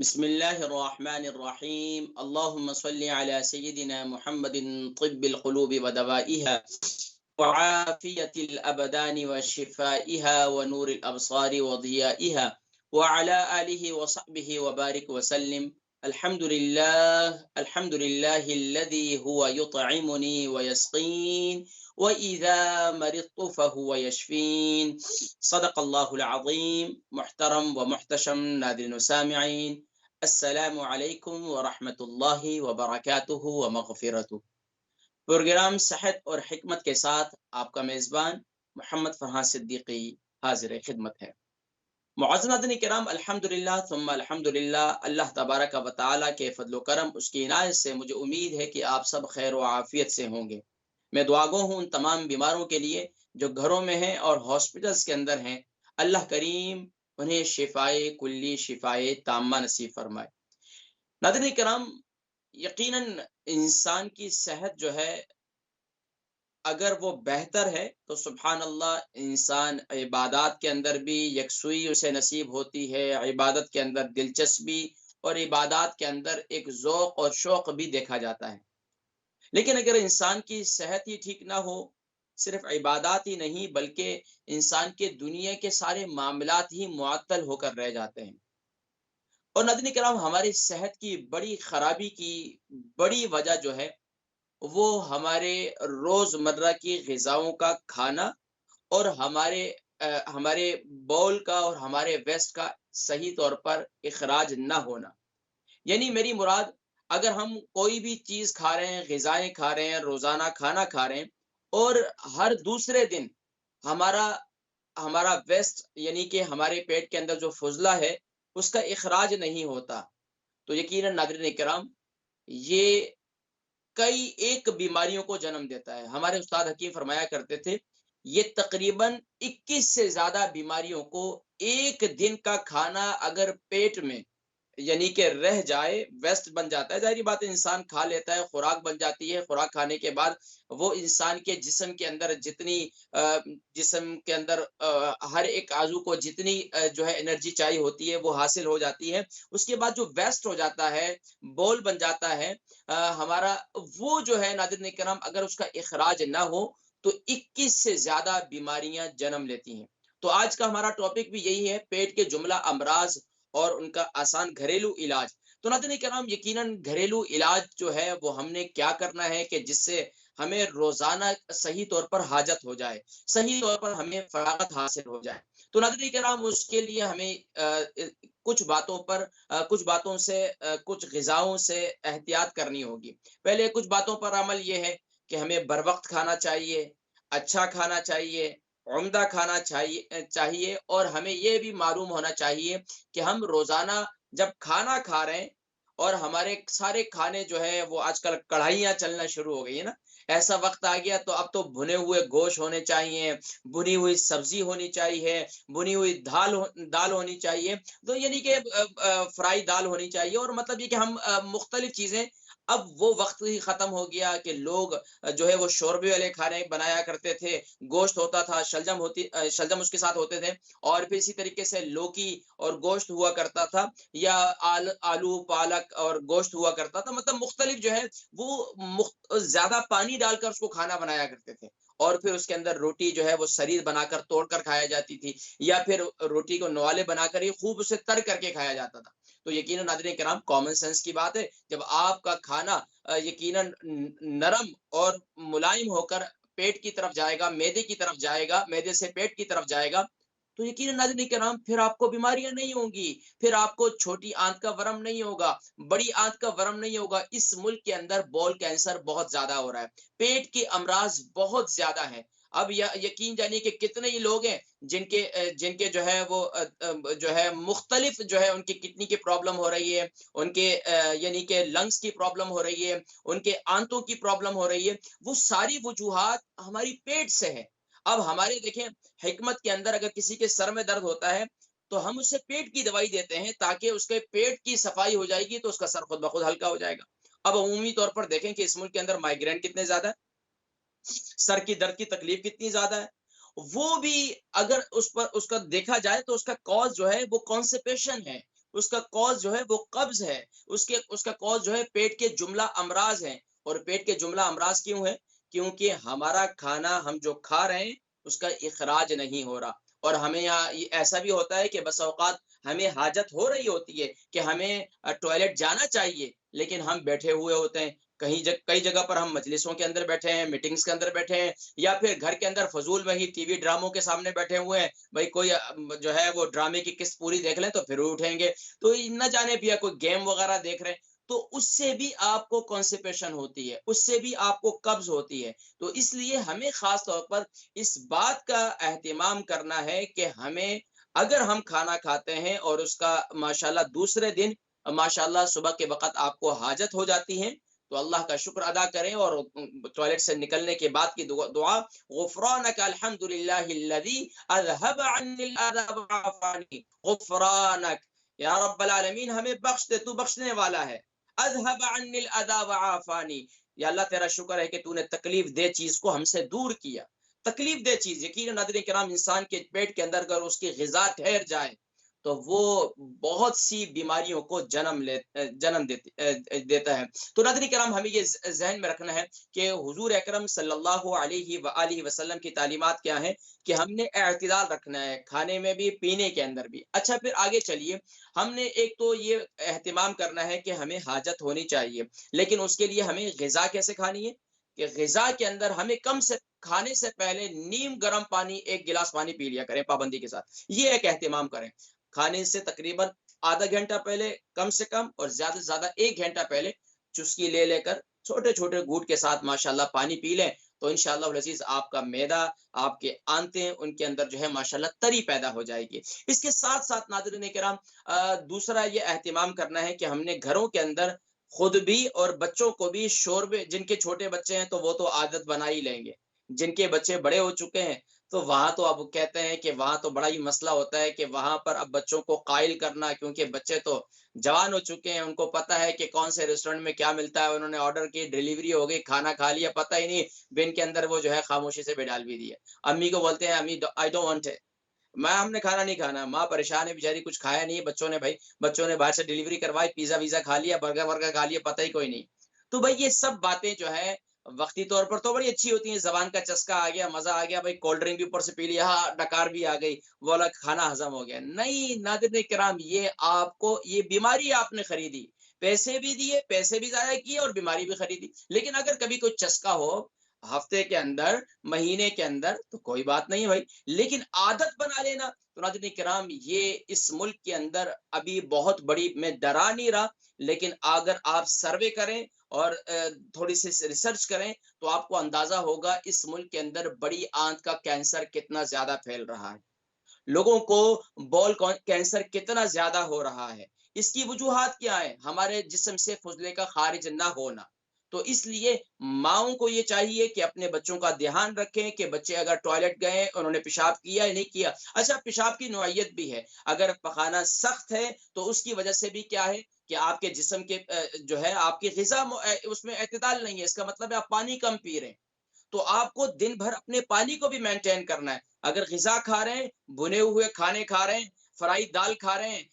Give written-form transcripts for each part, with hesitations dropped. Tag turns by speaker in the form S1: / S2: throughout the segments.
S1: बिस्मिल्लाहिर्रहमानिर्रहीम अल्लाहुम्मा सल्लि अला सय्यिदिना मुहम्मदिन तिब्बिल क़ुलूबि व दवाइहा व आफियतिल अबदानि व शिफाइहा व नूरिल अबसारि व ज़ियाइहा व अला आलिहि व सहबिहि व बारिक व सल्लिम अल्हम्दुलिल्लाहिल्लज़ी हुवा युतइमुनी व यस्क़ीन व इज़ा मरिज़्तु फ़हुवा यशफ़ीन सदक़ल्लाहुल अज़ीम। मुहतरम व मुहतशम नाज़रीन व सामिईन, अस्सलामु अलैकुम व रहमतुल्लाहि व बरकातुहू व मग़फ़िरतुहू। प्रोग्राम सेहत और हिकमत के साथ आपका मेज़बान मोहम्मद फ़रहान सिद्दीकी हाज़िर खिदमत है। मुअज़्ज़ज़ नाज़रीन किराम, अल्हम्दुलिल्लाह सुम्मा अल्हम्दुलिल्लाह, अल्लाह तबारक व तआला के फ़ज़्ल व करम, उसकी इनायत से मुझे उम्मीद है कि आप सब खैर व आफ़ियत से होंगे। मैं दुआगो हूँ उन तमाम बीमारों के लिए जो घरों में हैं और हॉस्पिटल्स के अंदर हैं। अल्लाह करीम उन्हें शिफ़ाए कुल्ली, शिफ़ाए ताम्मा नसीब फरमाए। नाज़रीन किराम, यकीनन इंसान की सेहत जो है, अगर वो बेहतर है तो सुभान अल्लाह, इंसान इबादत के अंदर भी यकसुई उसे नसीब होती है, इबादत के अंदर दिलचस्पी और इबादत के अंदर एक ज़ौक़ और शौक़ भी देखा जाता है। लेकिन अगर इंसान की सेहत ही ठीक ना हो, सिर्फ़ इबादत ही नहीं बल्कि इंसान के दुनिया के सारे मामलात ही मुअत्तल होकर रह जाते हैं। और नाज़रीन किराम, हमारी सेहत की बड़ी ख़राबी की बड़ी वजह जो है, वो हमारे रोज़मर्रा की ग़िज़ाओं का खाना और हमारे बाउल का और हमारे वेस्ट का सही तौर पर इख़राज ना होना। यानी मेरी मुराद, अगर हम कोई भी चीज़ खा रहे हैं, ग़िज़ाएँ खा रहे हैं, रोज़ाना खाना खा रहे हैं और हर दूसरे दिन हमारा हमारा वेस्ट यानी कि हमारे पेट के अंदर जो फ़ुज़ला है, उसका इख़राज नहीं होता, तो यकीनन नाज़रीन इकराम, ये कई एक बीमारियों को जन्म देता है। हमारे उस्ताद हकीम फरमाया करते थे, ये तकरीबन 21 से ज़्यादा बीमारियों को एक दिन का खाना अगर पेट में यानी कि रह जाए, वेस्ट बन जाता है। ज़ाहिर-सी बात है, इंसान खा लेता है, खुराक बन जाती है, खुराक खाने के बाद वो इंसान के जिस्म के अंदर जितनी जिस्म के अंदर हर एक आज़ू को जितनी जो है एनर्जी चाहिए होती है, वो हासिल हो जाती है। उसके बाद जो वेस्ट हो जाता है, बाउल बन जाता है हमारा, वो जो है नाज़रीन किराम, अगर उसका इख़राज ना हो, तो 21 से ज़्यादा बीमारियाँ जन्म लेती हैं। तो आज का हमारा टॉपिक भी यही है, पेट के जुमला अमराज़ और उनका आसान घरेलू इलाज। तो नाज़रीन किराम, यकीनन घरेलू इलाज जो है वो हमने क्या करना है कि जिससे हमें रोज़ाना सही तौर पर हाजत हो जाए, सही तौर पर हमें फ़रागत हासिल हो जाए। तो नाज़रीन किराम, उसके लिए हमें कुछ बातों से कुछ ग़िज़ाओं से एहतियात करनी होगी। पहले कुछ बातों पर अमल ये है कि हमें बर वक़्त खाना चाहिए, अच्छा खाना चाहिए, उम्दा खाना चाहिए और हमें ये भी मालूम होना चाहिए कि हम रोज़ाना जब खाना खा रहे हैं और हमारे सारे खाने जो है वो आजकल कढ़ाइयाँ चलना शुरू हो गई है ना, ऐसा वक़्त आ गया, तो अब तो भुने हुए गोश्त होने चाहिए, भुनी हुई सब्ज़ी होनी चाहिए, भुनी हुई दाल होनी चाहिए। तो यानी कि फ्राई दाल होनी चाहिए और मतलब ये कि हम मुख्तलिफ़ चीज़ें, अब वो वक़्त ही ख़त्म हो गया कि लोग जो है वो शोरबे वाले खाने बनाया करते थे। गोश्त होता था, शलजम उसके साथ होते थे और फिर इसी तरीके से लौकी और गोश्त हुआ करता था, या आलू, पालक और गोश्त हुआ करता था। मतलब मुख्तलिफ जो है वो ज़्यादा पानी डालकर उसको खाना बनाया करते थे और फिर उसके अंदर रोटी जो है वो सरीर बनाकर तोड़कर खाया जाती थी, या फिर रोटी को नवाले बनाकर ही खूब उसे तर करके खाया जाता था। तो यकीनन नाज़रीन किराम, कॉमन सेंस की बात है, जब आपका खाना यकीनन नरम और मुलायम होकर पेट की तरफ जाएगा, मैदे की तरफ जाएगा, मैदे से पेट की तरफ जाएगा, तो यकीनन नाज़रीन किराम, फिर आपको बीमारियाँ नहीं होंगी, फिर आपको छोटी आँत का वरम नहीं होगा, बड़ी आँत का वरम नहीं होगा। इस मुल्क के अंदर बॉल कैंसर बहुत ज़्यादा हो रहा है, पेट के अमराज़ बहुत ज़्यादा हैं। अब यकीन जानिए कि कितने ही लोग हैं जिनके जो है वो जो है मुख्तलिफ जो है उनकी किडनी की प्रॉब्लम हो रही है, उनके यानी कि लंग्स की प्रॉब्लम हो रही है, उनके आंतों की प्रॉब्लम हो रही है। वो सारी वजूहात हमारी पेट से है। अब हमारे देखें, हिकमत के अंदर अगर किसी के सर में दर्द होता है, तो हम उसे पेट की दवाई देते हैं ताकि उसके पेट की सफाई हो जाएगी, तो उसका सर खुद ब खुद हल्का हो जाएगा। अब अमूमी तौर पर देखें कि इस मुल्क के अंदर माइग्रेन कितने ज़्यादा है, सर की दर्द की तकलीफ कितनी ज़्यादा है। वो भी अगर उस पर उसका देखा जाए तो उसका कॉज़ जो है वो कॉन्स्टिपेशन है। उसका कॉज जो है वो कब्ज है, उसका कॉज जो है पेट के जुमला अमराज है। और पेट के जुमला अमराज क्यों है? क्योंकि हमारा खाना हम जो खा रहे हैं उसका इखराज नहीं हो रहा। और हमें यहाँ ऐसा भी होता है कि बस औकात हमें हाजत हो रही होती है कि हमें टॉयलेट जाना चाहिए, लेकिन हम बैठे हुए होते हैं। कई जगह पर हम मजलिसों के अंदर बैठे हैं, मीटिंग्स के अंदर बैठे हैं, या फिर घर के अंदर फजूल में ही टीवी ड्रामों के सामने बैठे हुए हैं। भाई कोई जो है वो ड्रामे की किस्त पूरी देख लें तो फिर उठेंगे। तो न जाने भी कोई गेम वगैरह देख रहे हैं, तो उससे भी आपको कॉन्स्टिपेशन होती है, उससे भी आपको कब्ज होती है। तो इसलिए हमें खास तौर पर इस बात का एहतिमाम करना है कि हमें, अगर हम खाना खाते हैं और उसका माशाल्लाह दूसरे दिन माशाल्लाह सुबह के वक़्त आपको हाजत हो जाती है, तो अल्लाह का शुक्र अदा करें और टॉयलेट से निकलने के बाद की दुआ, गुफ़रानक अल्हम्दुलिल्लाहिल्लज़ी अज़हब अन्निल अज़ा व आफ़ानी, गुफ़रानक, या रब्बल आलमीन हमें बख्श दे, तू बख्शने वाला है। अज़हब अन्निल अज़ा व आफ़ानी, या अल्लाह तेरा शुक्र है कि तूने तकलीफ दे चीज को हमसे दूर किया। तकलीफ दे चीज, यकीन नाज़रीन किराम, इंसान के पेट के अंदर अगर उसकी ग़िज़ा ठहर जाए तो वो बहुत सी बीमारियों को जन्म देता है। तो नाज़रीन किराम, हमें ये ज़हन में रखना है कि हुज़ूर अकरम सल्लल्लाहु अलैहि व आलिहि वसल्लम की तालीमात क्या है कि हमने एअतिदाल रखना है, खाने में भी, पीने के अंदर भी। अच्छा, फिर आगे चलिए, हमने एक तो ये एहतिमाम करना है कि हमें हाजत होनी चाहिए, लेकिन उसके लिए हमें ग़िज़ा कैसे खानी है कि ग़िज़ा के अंदर हमें कम से खाने से पहले नीम गर्म पानी, 1 गिलास पानी पी लिया करें पाबंदी के साथ। ये एक एहतिमाम करें। खाने से तकरीबन आधा घंटा पहले कम से कम, और ज़्यादा से ज़्यादा 1 घंटा पहले चुस्की ले लेकर छोटे-छोटे घूँट के साथ माशाल्लाह पानी पी लें, तो इंशाअल्लाह वल अज़ीज़ आपका मैदा, आपके आंतें, उनके अंदर जो है माशाल्लाह तरी पैदा हो जाएगी। इसके साथ-साथ नाज़रीन किराम, दूसरा ये एहतिमाम करना है कि हमने घरों के अंदर खुद भी और बच्चों को भी शोरबे, जिनके छोटे बच्चे हैं तो वो तो आदत बना ही लेंगे। जिनके बच्चे बड़े हो चुके हैं, तो वहाँ तो अब कहते हैं कि वहाँ तो बड़ा ही मसला होता है कि वहाँ पर अब बच्चों को कायल करना, क्योंकि बच्चे तो जवान हो चुके हैं, उनको पता है कि कौन से रेस्टोरेंट में क्या मिलता है, उन्होंने ऑर्डर की, डिलीवरी हो गई, खाना खा लिया, पता ही नहीं, बिन के अंदर वो जो है खामोशी से भी डाल भी दिया। अम्मी को बोलते हैं, अम्मी आई डोंट वांट इट, हमने खाना नहीं खाना। माँ परेशान है बेचारी, कुछ खाया नहीं है, बच्चों ने बाहर से डिलीवरी करवाई, पिज़्ज़ा-विज़्ज़ा खा लिया, बर्गर-वर्गर खा लिया, पता ही कोई नहीं। तो भाई ये सब बातें जो है वक़्ती तौर पर तो बड़ी अच्छी होती हैं, ज़बान का चस्का आ गया, मज़ा आ गया, भाई कोल्ड ड्रिंक भी ऊपर से पी लिया, हाँ, डकार भी आ गई, वो वाला खाना हज़म हो गया। नहीं नाज़रीन किराम, ये बीमारी आपने खरीदी, पैसे भी दिए, पैसे भी ज़ाया किए और बीमारी भी खरीदी। लेकिन अगर कभी कोई चस्का हो, हफ्ते के अंदर, महीने के अंदर, तो कोई बात नहीं है भाई, लेकिन आदत बना लेना, तो नाज़रीन किराम, ये इस मुल्क के अंदर अभी बहुत बड़ी, मैं डरा नहीं रहा, लेकिन अगर आप सर्वे करें और थोड़ी सी रिसर्च करें, तो आपको अंदाजा होगा इस मुल्क के अंदर बड़ी आंत का कैंसर कितना ज्यादा फैल रहा है। लोगों को कैंसर कितना ज्यादा हो रहा है। इसकी वजूहात क्या है? हमारे जिस्म से फुजले का खारिज ना होना। तो इसलिए माओ को ये चाहिए कि अपने बच्चों का ध्यान रखें कि बच्चे अगर टॉयलेट गए, उन्होंने पेशाब किया या नहीं किया। अच्छा, पेशाब की नौइयत भी है। अगर पखाना सख्त है तो उसकी वजह से भी क्या है कि आपके जिस्म के जो है आपकी ग़िज़ा उसमें एतदाल नहीं है। इसका मतलब है आप पानी कम पी रहे हैं। तो आपको दिन भर अपने पानी को भी मेंटेन करना है। अगर ग़िज़ा खा रहे हैं, भुने हुए खाने खा रहे हैं, फ्राई दाल खा रहे हैं,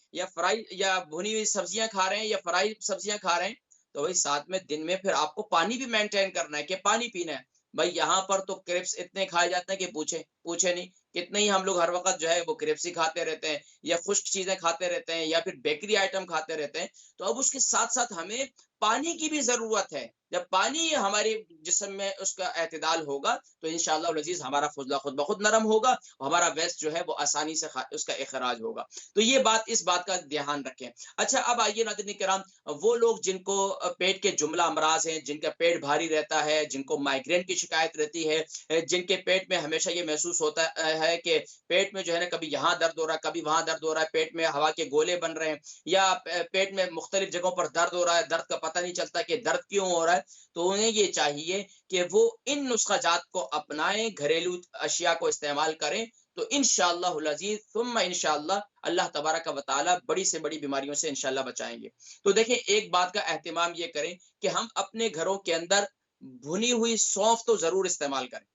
S1: या भुनी हुई सब्जियाँ खा रहे हैं, या फ्राई सब्जियाँ खा रहे हैं, तो वही साथ में दिन में फिर आपको पानी भी मेंटेन करना है कि पानी पीना है। भाई यहाँ पर तो क्रेप्स इतने खाए जाते हैं कि पूछे नहीं। कितने ही हम लोग हर वक़्त जो है वो क्रेप्स ही खाते रहते हैं, या खुश्क चीज़ें खाते रहते हैं, या फिर बेकरी आइटम खाते रहते हैं। तो अब उसके साथ-साथ हमें पानी की भी ज़रूरत है। जब पानी हमारे जिस्म में उसका एतदाल होगा, तो इंशाअल्लाह वल अज़ीज़ हमारा फुज़ला खुद ब खुद नरम होगा, और हमारा वेस्ट जो है वो आसानी से उसका इखराज होगा। तो इस बात का ध्यान रखें। अच्छा, अब आइए नाज़रीन किराम, वो लोग जिनको पेट के जुमला अमराज हैं, जिनका पेट भारी रहता है, जिनको माइग्रेन की शिकायत रहती है, जिनके पेट में हमेशा ये महसूस होता है कि पेट में जो है ना, कभी यहाँ दर्द हो रहा है, कभी वहाँ दर्द हो रहा है, पेट में हवा के गोले बन रहे हैं, या पेट में मुख्तलिफ जगहों पर दर्द हो रहा है, दर्द का पता नहीं चलता कि दर्द क्यों हो रहा है। तो उन्हें ये चाहिए कि वो इन नुस्खा जात को अपनाएं, घरेलू अशिया को इस्तेमाल करें, तो इंशाअल्लाहुल अज़ीज़ सुम्मा इंशाअल्लाह अल्लाह तबारक व तआला बड़ी से बड़ी बीमारियों से इंशाअल्लाह बचाएंगे। तो देखिए, एक बात का एहतिमाम ये करें कि हम अपने घरों के अंदर भुनी हुई सौंफ तो जरूर इस्तेमाल करें।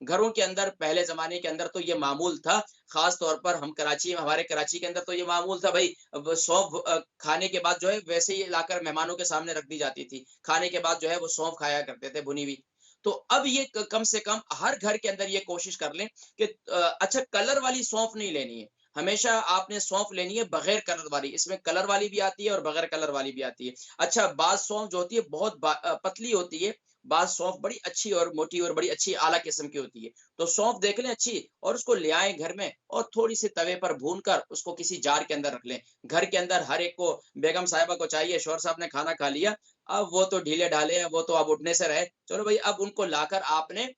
S1: घरों के अंदर पहले ज़माने के अंदर तो ये मामूल था, ख़ास तौर पर हम कराची हमारे कराची के अंदर तो ये मामूल था भई, अब सौंफ खाने के बाद जो है वैसे ही लाकर मेहमानों के सामने रख दी जाती थी। खाने के बाद जो है वो सौंफ खाया करते थे भुनी हुई। तो अब ये क कम से कम हर घर के अंदर ये कोशिश कर लें कि अच्छा कलर वाली सौंफ नहीं लेनी है। हमेशा आपने सौंफ लेनी है बगैर कलर वाली, इसमें कलर वाली भी आती है और बगैर कलर वाली भी आती है। अच्छा बाज़ सौंफ जो होती है बहुत पतली होती है, बाज़ सौंफ बड़ी अच्छी और मोटी और बड़ी अच्छी आला किस्म की होती है। तो सौंफ देख लें अच्छी और उसको ले आएँ घर में और थोड़ी-सी तवे पर भून कर उसको किसी जार के अंदर रख लें। घर के अंदर हर एक को, बेगम साहिबा को चाहिए, शौहर साहब ने खाना खा लिया, अब वो तो ढीले-ढाले हैं, वो तो अब उठने से रहे। चलो भई अब उनको लाकर आपने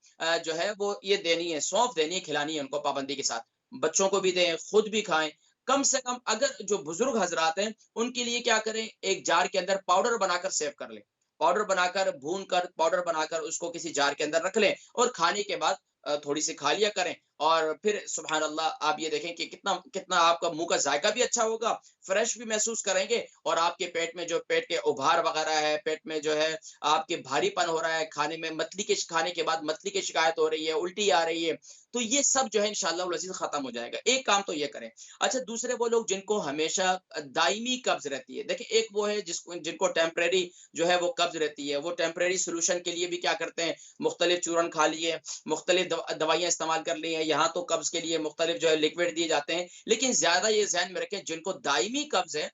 S1: जो है वो ये देनी है, सौंफ देनी है, खिलानी है उनको पाबंदी के साथ। बच्चों को भी दें, खुद भी खाएँ। कम से कम अगर जो बुजुर्ग हज़रात हैं, उनके लिए क्या करें, एक जार के अंदर पाउडर बनाकर सेव कर लें। पाउडर बनाकर, भून कर, पाउडर बनाकर उसको किसी जार के अंदर रख लें और खाने के बाद थोड़ी-सी खा लिया करें और फिर सुभान अल्लाह आप ये देखें कि कितना कितना आपका मुँह का ज़ायका भी अच्छा होगा, फ्रेश भी महसूस करेंगे और आपके पेट में जो पेट के उभार वगैरह है, पेट में जो है आपके भारीपन हो रहा है, खाने में मतली के खाने के बाद मतली की शिकायत हो रही है, उल्टी आ रही है, तो ये सब जो है इंशाअल्लाह अज़ीज़ खत्म हो जाएगा। एक काम तो ये करें। अच्छा दूसरे वो लोग जिनको हमेशा दायमी कब्ज़ रहती है। देखिए एक वो है जिसको जिनको टेम्परेरी जो है वो कब्ज़ रहती है, वो टेम्परेरी सॉल्यूशन के लिए भी क्या करते हैं, मुख्तलिफ चूर्ण खा लिए, मुख्तलिफ दवाइयाँ इस्तेमाल कर ली हैं, यहाँ तो कब्ज़ के लिए मुख्तलिफ जो है लिक्विड दिए जाते हैं। लेकिन ज़्यादा ये ज़हन में रखें जिनको दायमी कब्ज़ है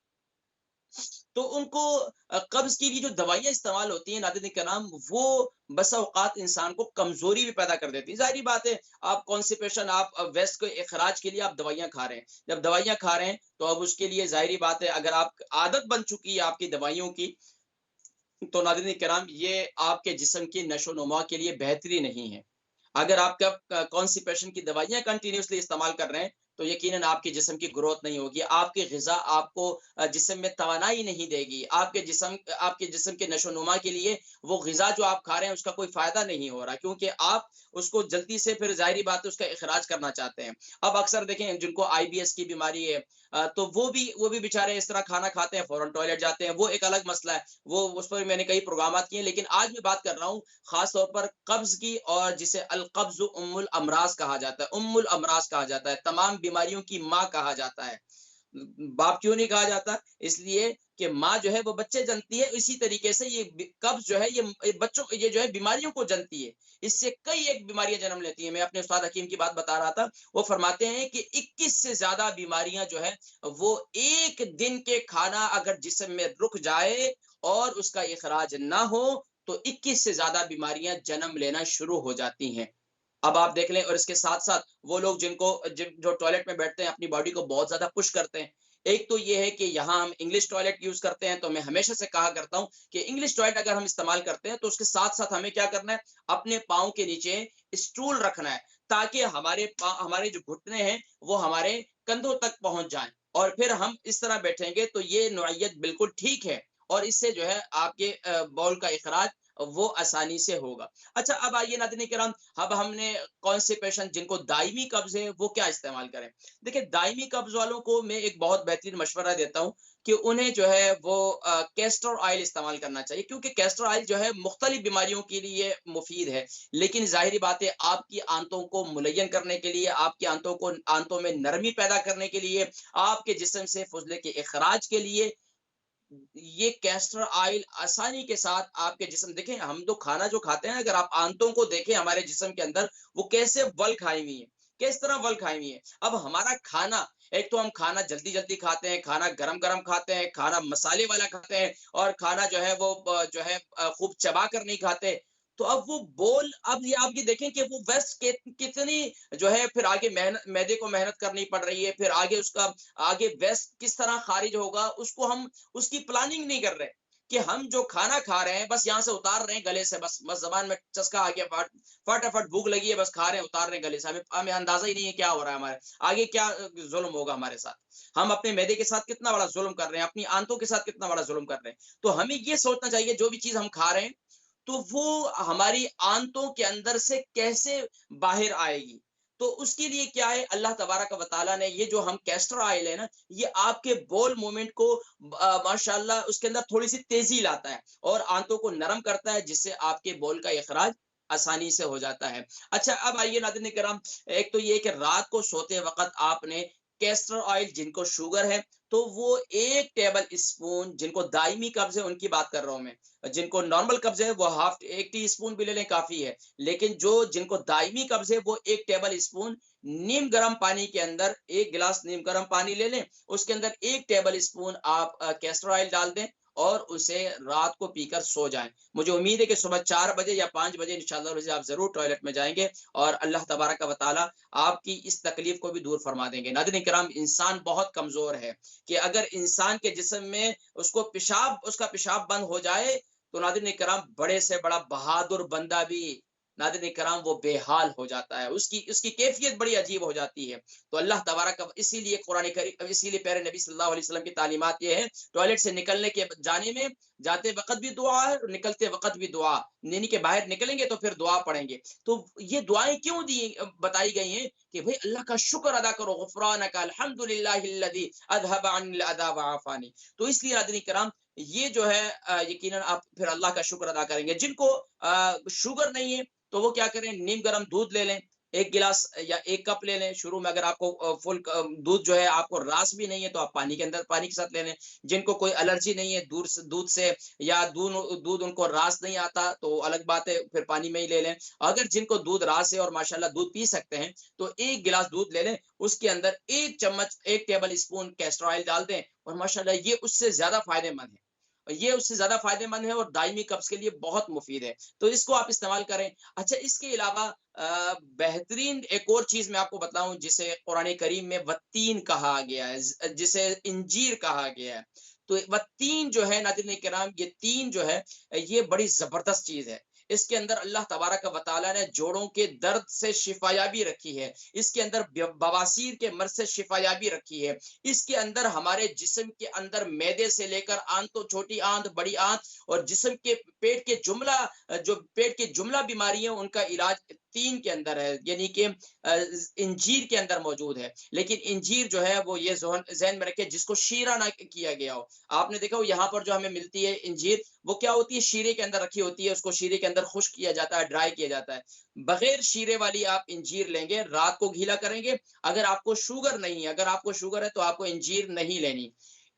S1: तो उनको कब्ज़ के लिए जो दवाइयाँ इस्तेमाल होती हैं नादिन कराम, वो बसा औक़ात इंसान को कमज़ोरी भी पैदा कर देती है। ज़ाहिर-सी बात है, आप कॉन्स्टिपेशन आप वेस्ट के इख़राज के लिए आप दवाइयाँ खा रहे हैं। जब दवाइयाँ खा रहे हैं, तो अब उसके लिए ज़ाहिर-सी बात है अगर आप आदत बन चुकी है आपकी दवाइयों की, तो नाज़रीन किराम ये आपके जिस्म की नशो-नुमा के लिए बेहतरी नहीं है। अगर आपका कॉन्स्टिपेशन की दवाइयाँ कंटीन्यूअसली इस्तेमाल कर रहे हैं, तो यकीनन आपके जिस्म की ग्रोथ नहीं होगी। आपकी ग़िज़ा आपको जिस्म में तवानाई नहीं देगी। आपके जिस्म के नशो-नुमा के लिए वो ग़िज़ा जो आप खा रहे हैं उसका कोई फ़ायदा नहीं हो रहा क्योंकि आप उसको जल्दी से फिर ज़ाहिर-सी बात है उसका इख़राज करना चाहते हैं। अब अक्सर देखें जिनको आईबीएस की बीमारी है तो वो भी बेचारे इस तरह खाना खाते हैं, फ़ौरन टॉयलेट जाते हैं, वो एक अलग मसला है। वो उस पर मैंने कई प्रोग्रामात किए हैं, लेकिन आज मैं बात कर रहा हूँ ख़ास तौर पर कब्ज़ की और जिसे अल-क़ब्ज़ उम्मुल अमराज़ कहा जाता है, उम्मुल अमराज़ कहा जाता है, तमाम बीमारियों की माँ कहा जाता है। बाप क्यों नहीं कहा जाता? इसलिए कि माँ जो है वो बच्चे जनती है, इसी तरीके से ये कब्ज़ जो है ये बच्चों ये जो है बीमारियों को जनती है। इससे कई एक बीमारियाँ जन्म लेती हैं। मैं अपने उस्ताद हकीम की बात बता रहा था, वो फरमाते हैं कि 21 से ज़्यादा बीमारियाँ जो है वो एक दिन के खाना अगर जिस्म में रुक जाए और उसका इख़राज ना हो, तो 21 से ज़्यादा बीमारियाँ जन्म लेना शुरू हो जाती हैं। अब आप देख लें और इसके साथ-साथ वो लोग जो टॉयलेट में बैठते हैं, अपनी बॉडी को बहुत ज़्यादा पुश करते हैं। एक तो ये है कि यहाँ हम इंग्लिश टॉयलेट यूज़ करते हैं, तो मैं हमेशा से कहा करता हूँ कि इंग्लिश टॉयलेट अगर हम इस्तेमाल करते हैं, तो उसके साथ-साथ हमें क्या करना है, अपने पाँव के नीचे स्टूल रखना है, ताकि हमारे जो घुटने हैं, वो हमारे कंधों तक पहुँच जाएँ और फिर हम इस तरह बैठेंगे, तो ये नौइयत बिल्कुल ठीक है और इससे जो है आपके बॉल का इखराज वो आसानी से होगा। अच्छा अब आइए नाज़रीन किराम, अब हमने कॉन्स्टिपेशन जिनको दायमी कब्ज़ है वो क्या इस्तेमाल करें? देखिए दायमी कब्ज़ वालों को मैं एक बहुत बेहतरीन मशवरा देता हूँ कि उन्हें जो है वो कैस्टर ऑयल इस्तेमाल करना चाहिए क्योंकि कैस्टर ऑयल जो है मुख्तलिफ बीमारियों के लिए मुफ़ीद है। लेकिन ज़ाहिर-सी बात है आपकी आंतों को मुलय्यन करने के लिए, आपकी आंतों में नरमी पैदा करने के लिए, आपके जिस्म से फ़ुज़ले के इख़राज के लिए ये कैस्टर ऑयल आसानी के साथ आपके जिस्म देखें हम तो खाना जो खाते हैं अगर आप आंतों को देखें हमारे जिस्म के अंदर वो कैसे वल खाई हुई है किस तरह वल खाई हुई है। अब हमारा खाना एक तो हम खाना जल्दी जल्दी खाते हैं, खाना गरम गरम खाते हैं, खाना मसाले वाला खाते हैं और खाना जो है वो जो है खूब चबा कर नहीं खाते। तो अब वो बोल अब ये आप ये देखें कि वो वेस्ट कितनी जो है फिर आगे मेहनत मैदे को मेहनत करनी पड़ रही है, फिर आगे उसका आगे वेस्ट किस तरह खारिज होगा उसको हम उसकी प्लानिंग नहीं कर रहे कि हम जो खाना खा रहे हैं बस यहाँ से उतार रहे हैं गले से, बस बस जबान में चस्का आ गया, फटाफट भूख लगी है, बस खा रहे हैं उतार रहे हैं गले से, हमें हमें अंदाजा ही नहीं है क्या हो रहा है हमारे आगे, क्या जुल्म होगा हमारे साथ, हम अपने मैदे के साथ कितना बड़ा जुल्म कर रहे हैं, अपनी आंतों के साथ कितना बड़ा जुल्म कर रहे हैं। तो हमें ये सोचना चाहिए जो भी चीज हम खा रहे हैं तो वो हमारी आंतों के अंदर से कैसे बाहर आएगी। तो उसके लिए क्या है, अल्लाह तबारक व तआला ने ये जो हम कैस्टर ऑयल है ना, ये आपके बोल मूवमेंट को माशाल्लाह उसके अंदर थोड़ी सी तेजी लाता है और आंतों को नरम करता है जिससे आपके बोल का इखराज आसानी से हो जाता है। अच्छा, अब आइए नाज़रीन किराम, एक तो ये कि रात को सोते वक़्त आपने कैस्टर ऑयल, जिनको शुगर है, तो वो 1 टेबल स्पून, जिनको दायमी कब्ज़ है उनकी बात कर रहा हूँ मैं। जिनको नॉर्मल कब्ज़ है वो हाफ 1 टीस्पून भी ले लें काफ़ी है। लेकिन जो जिनको दायमी कब्ज़ है वो 1 टेबल स्पून नीम गर्म पानी के अंदर, 1 गिलास नीम गर्म पानी ले लें, उसके अंदर 1 टेबल स्पून आप कैस्टर ऑयल डाल दें और उसे रात को पीकर सो जाएँ। मुझे उम्मीद है कि सुबह 4 बजे या 5 बजे इंशाअल्लाह रोज़ी आप ज़रूर टॉयलेट में जाएँगे और अल्लाह तबारक व तआला आपकी इस तकलीफ को भी दूर फरमा देंगे। नाज़रीन किराम, इंसान बहुत कमज़ोर है कि अगर इंसान के जिस्म में उसका पेशाब बंद हो जाए, तो नाज़रीन किराम बड़े से बड़ा बहादुर बंदा भी नाज़रीन किराम वो बेहाल हो जाता है। उसकी उसकी कैफ़ियत बड़ी अजीब हो जाती है। तो अल्लाह तबारक व इसीलिए कुरान करीम, इसीलिए प्यारे नबी सल्लल्लाहु अलैहि वसल्लम की तालीमात ये है, टॉयलेट से निकलने के जाने में, जाते वक़्त भी दुआ है और निकलते वक़्त भी दुआ। यानी कि बाहर निकलेंगे तो फिर दुआ पढ़ेंगे। तो ये दुआएँ क्यों बताई गई हैं कि भई अल्लाह का शुक्र अदा करो, गुफ़रानक अल्हम्दुलिल्लाहिल्लज़ी अज़हब अन्निल अज़ा व आफ़ानी। तो इसलिए नाज़रीन किराम, ये जो है यकीनन आप फिर अल्लाह का शुक्र अदा करेंगे। जिनको शुगर नहीं है तो वो क्या करें, नीम गर्म दूध ले लें, 1 गिलास या 1 कप ले लें। शुरू में अगर आपको दूध जो है आपको रास भी नहीं है तो आप पानी के साथ ले लें। जिनको कोई एलर्जी नहीं है दूध से, या दूध उनको रास नहीं आता तो अलग बात है, फिर पानी में ही ले लें। अगर जिनको दूध रास है और माशाल्लाह दूध पी सकते हैं, तो 1 गिलास दूध ले लें, उसके अंदर 1 चम्मच, 1 टेबल स्पून कैस्टर ऑयल डाल दें और माशाल्लाह ये उससे ज़्यादा फ़ायदेमंद है। ये उससे ज़्यादा फ़ायदेमंद है और दायमी कब्ज़ के लिए बहुत मुफ़ीद है। तो इसको आप इस्तेमाल करें। अच्छा, इसके अलावा बेहतरीन एक और चीज़ मैं आपको बताऊँ, जिसे कुरान करीम में वत्तीन कहा गया है, जिसे इंजीर कहा गया है। तो वत्तीन जो है नाज़रीन किराम, ये तीन जो है, ये बड़ी ज़बरदस्त चीज़ है। इसके अंदर अल्लाह तबारक व तआला ने जोड़ों के दर्द से शिफ़ायाबी रखी है। इसके अंदर बवासीर के मर्ज़ से शिफ़ायाबी रखी है। इसके अंदर हमारे जिस्म के अंदर मैदे से लेकर आंतों, छोटी आंत, बड़ी आंत और जिस्म के पेट के जो पेट की जुमला बीमारियां, उनका इलाज तीन के अंदर है, यानी कि इंजीर के अंदर मौजूद है। लेकिन इंजीर जो है वो ये ज़हन में रखे, जिसको शीरा ना किया गया हो। आपने देखा हो यहाँ पर जो हमें मिलती है इंजीर, वो क्या होती है, शीरे के अंदर रखी होती है, उसको शीरे के अंदर खुश्क किया जाता है, ड्राई किया जाता है। बगैर शीरे वाली आप इंजीर लेंगे, रात को गीला करेंगे। अगर आपको शुगर नहीं है, अगर आपको शुगर है तो आपको इंजीर नहीं लेनी।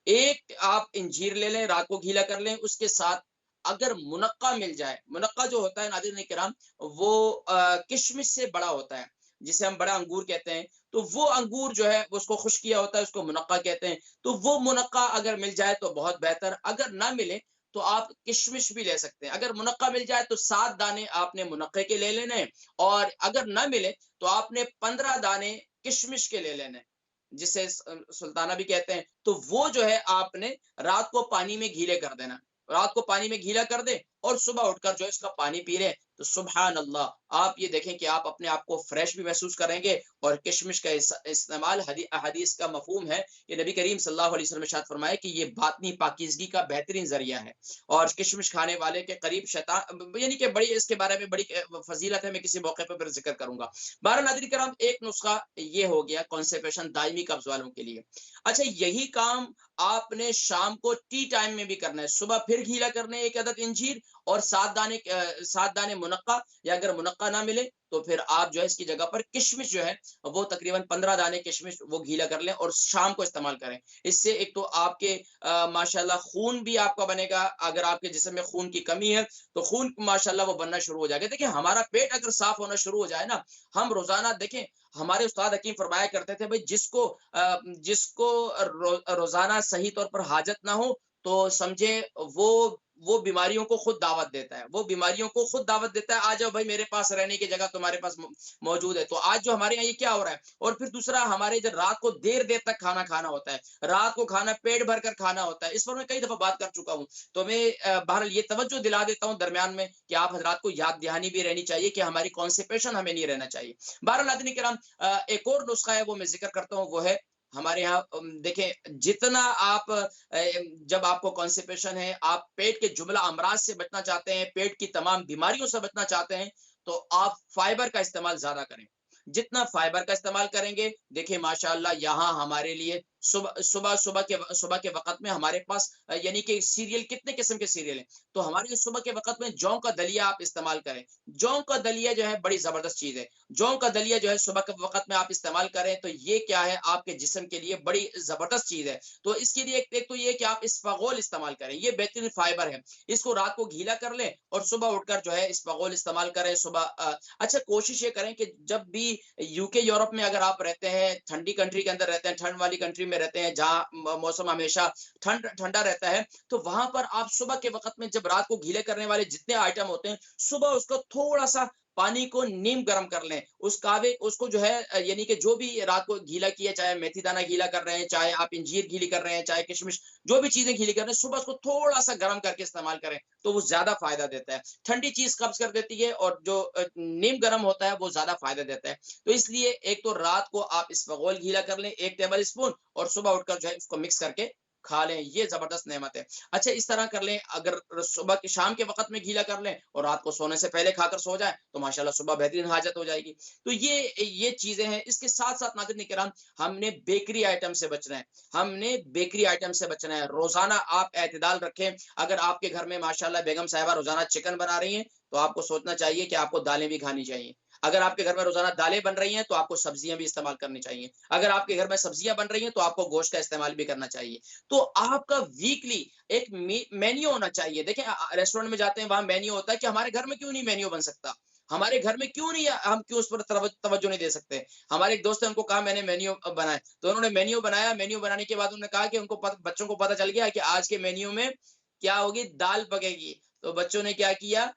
S1: एक आप इंजीर ले लें, रात को गीला कर लें, उसके साथ अगर मुनक्का मिल जाए, मुनक्का जो होता है नाज़रीन किराम, वो किशमिश से बड़ा होता है, जिसे हम बड़ा अंगूर कहते हैं। तो वो अंगूर जो है उसको खुश्क किया होता है, उसको मुनक्का कहते हैं। तो वो मुनक्का अगर मिल जाए तो बहुत बेहतर, अगर ना मिले तो आप किशमिश भी ले सकते हैं। अगर मुनक्का मिल जाए तो 7 दाने आपने मुनक्के के ले लेने हैं, और अगर ना मिले तो आपने 15 दाने किशमिश के ले लेने हैं, जिसे सुल्ताना भी कहते हैं। तो वो जो है आपने रात को पानी में गीले कर देना। रात को पानी में गीला कर दें और सुबह उठकर जो है इसका पानी पी लें, तो सुभान अल्लाह, आप ये देखें कि आप अपने आप को फ्रेश भी महसूस करेंगे। और किशमिश का इस्तेमाल हदीस का मफहूम है कि नबी करीम सल्लल्लाहु अलैहि वसल्लम ने इरशाद फरमाया कि ये बातनी पाकीज़गी का बेहतरीन ज़रिया है। और किशमिश खाने वाले के करीब शैतान, यानी कि बड़ी इसके बारे में बड़ी फ़ज़ीलत है, मैं किसी मौके पे फिर ज़िक्र करूँगा। बहरहाल नाज़रीन किराम, एक नुस्खा ये हो गया कॉन्स्टिपेशन, दायमी कब्ज़ वालों के लिए। अच्छा, यही काम आपने शाम को टी टाइम में भी करना है। सुबह फिर गीला करना है 1 अदद इंजीर और 7 दाने मुनक्का, या अगर मुनक्का ना मिले तो फिर आप जो है इसकी जगह पर किशमिश जो है, वो तकरीबन 15 दाने किशमिश वो गीला कर लें और शाम को इस्तेमाल करें। इससे एक तो आपके माशाल्लाह खून भी आपका बनेगा। अगर आपके जिस्म में खून की कमी है तो खून माशाल्लाह वो बनना शुरू हो जाएगा। देखिए, हमारा पेट अगर साफ होना शुरू हो जाए ना, हम रोजाना देखें, हमारे उस्ताद हकीम फरमाया करते थे, भाई जिसको रोजाना सही तौर पर हाजत ना हो, तो समझे वो बीमारियों को खुद दावत देता है। वो बीमारियों को खुद दावत देता है, आ जाओ भाई, मेरे पास रहने की जगह तुम्हारे पास मौजूद है। तो आज जो हमारे यहाँ ये क्या हो रहा है। और फिर दूसरा, हमारे जब रात को देर देर तक खाना खाना होता है, रात को खाना पेट भर कर खाना होता है। इस पर मैं कई दफा बात कर चुका हूँ। तो मैं बहरहाल ये तवज्जो दिला देता हूँ दरमियान में कि आप हजरात को याद दहानी भी रहनी चाहिए कि हमारी कॉन्स्टिपेशन हमें नहीं रहना चाहिए। बहरहाल नाज़रीन किराम, एक और नुस्खा है वो मैं जिक्र करता हूँ, वो है हमारे यहाँ देखें, जितना आप जब आपको कॉन्स्टिपेशन है, आप पेट के जुमला अमराज से बचना चाहते हैं, पेट की तमाम बीमारियों से बचना चाहते हैं, तो आप फाइबर का इस्तेमाल ज्यादा करें। जितना फाइबर का इस्तेमाल करेंगे, देखिए माशाअल्लाह यहाँ हमारे लिए सुबह के वक़्त में हमारे पास यानी कि सीरियल कितने किस्म के सीरियल हैं। तो हमारे सुबह के वक़्त में जौ का दलिया आप इस्तेमाल करें। जौ का दलिया जो है बड़ी ज़बरदस्त चीज़ है। जौ का दलिया जो है सुबह के वक़्त में आप इस्तेमाल करें तो ये क्या है आपके जिस्म के लिए बड़ी ज़बरदस्त चीज़ है। तो इसके लिए एक तो ये कि आप इसबगोल इस्तेमाल करें, ये बेहतरीन फाइबर है। इसको रात को गीला कर लें और सुबह उठकर जो है इसबगोल इस्तेमाल करें सुबह अच्छा कोशिश ये करें कि जब भी यूके यूरोप में अगर आप रहते हैं, ठंडी कंट्री के अंदर रहते हैं, ठंड वाली कंट्री में रहते हैं जहाँ मौसम हमेशा ठंडा रहता है, तो वहां पर आप सुबह के वक्त में जब रात को गीले करने वाले जितने आइटम होते हैं, सुबह उसको थोड़ा सा पानी को नीम गर्म कर लें। उस कावे उसको जो है यानी कि जो भी रात को गीला किया, चाहे मेथी दाना गीला कर रहे हैं, चाहे आप इंजीर गीली कर रहे हैं, चाहे किशमिश, जो भी चीजें गीली कर रहे हैं, सुबह उसको थोड़ा सा गर्म करके इस्तेमाल करें तो वो ज्यादा फायदा देता है। ठंडी चीज कब्ज कर देती है और जो नीम गर्म होता है वो ज्यादा फायदा देता है। तो इसलिए एक तो रात को आप इसबगोल गीला कर लें 1 टेबल स्पून और सुबह उठकर जो है इसको मिक्स करके खा लें, ये जबरदस्त नेमत है। अच्छा इस तरह कर लें, अगर सुबह के शाम के वक़्त में गीला कर लें और रात को सोने से पहले खाकर सो जाएँ, तो माशाअल्लाह सुबह बेहतरीन हाजत हो जाएगी। तो ये चीज़ें हैं। इसके साथ-साथ नाज़रीन किराम, हमने बेकरी आइटम से बचना है। हमने बेकरी आइटम से बचना है। रोज़ाना आप एतदाल रखें। अगर आपके घर में माशाअल्लाह बेगम साहिबा रोज़ाना चिकन बना रही हैं, तो आपको सोचना चाहिए कि आपको दालें भी खानी चाहिए। अगर आपके घर में रोज़ाना दालें बन रही हैं, तो आपको सब्जियाँ भी इस्तेमाल करनी चाहिए। अगर आपके घर में सब्जियाँ बन रही हैं, तो आपको गोश्त का इस्तेमाल भी करना चाहिए। तो आपका वीकली एक मेन्यू होना चाहिए। देखिए रेस्टोरेंट में जाते हैं, वहाँ मेन्यू होता है कि हमारे घर में क्यों नहीं मेन्यू बन सकता? हमारे घर में क्यों नहीं, हम क्यों उस पर तवज्जो नहीं दे सकते? हमारे एक दोस्त है, उनको कहा मैंने मेन्यू बनाए, तो उन्होंने मेन्यू बनाया। मेन्यू बनाने के बाद उन्होंने कहा कि उनको बच्चों को पता चल गया कि आज के मेन्यू में क्या होगी, दाल पकेगी। तो बच्चों ने क्या किया,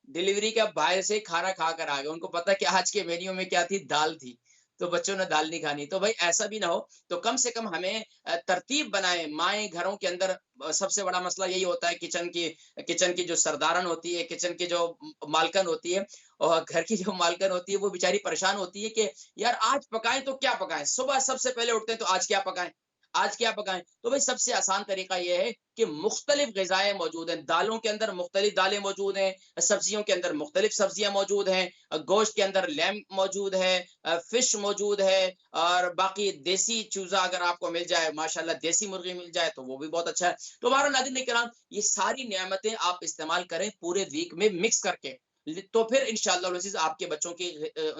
S1: डिलीवरी का बाहर से खाना खाकर आ गए। उनको पता कि आज के मेन्यू में क्या थी, दाल थी। तो बच्चों ने दाल नहीं खानी। तो भाई ऐसा भी ना हो, तो कम से कम हमें तरतीब बनाएँ। माएँ घरों के अंदर सबसे बड़ा मसला यही होता है, किचन की जो सरदारन होती है, किचन की जो मालकन होती है और घर की जो मालकन होती है, वो बेचारी परेशान होती है कि यार आज पकाएँ तो क्या पकाएँ? सुबह सबसे पहले उठते हैं तो आज क्या पकाएँ? आज क्या पकाएँ? तो भाई सबसे आसान तरीका ये है कि मुख्तलिफ ग़िज़ाएँ मौजूद हैं। दालों के अंदर मुख्तलिफ दालें मौजूद हैं, सब्जियों के अंदर मुख्तलिफ सब्जियाँ मौजूद हैं, गोश्त के अंदर लैम्ब मौजूद है, फिश मौजूद है और बाकी देसी चूज़ा अगर आपको मिल जाए, माशाअल्लाह देसी मुर्गी मिल जाए तो वो भी बहुत अच्छा है। तो बहरहाल नाज़रीन किराम, ये सारी नेमतें आप इस्तेमाल करें पूरे वीक में मिक्स करके। तो फिर इंशाअल्लाह अज़ीज़ आपके बच्चों की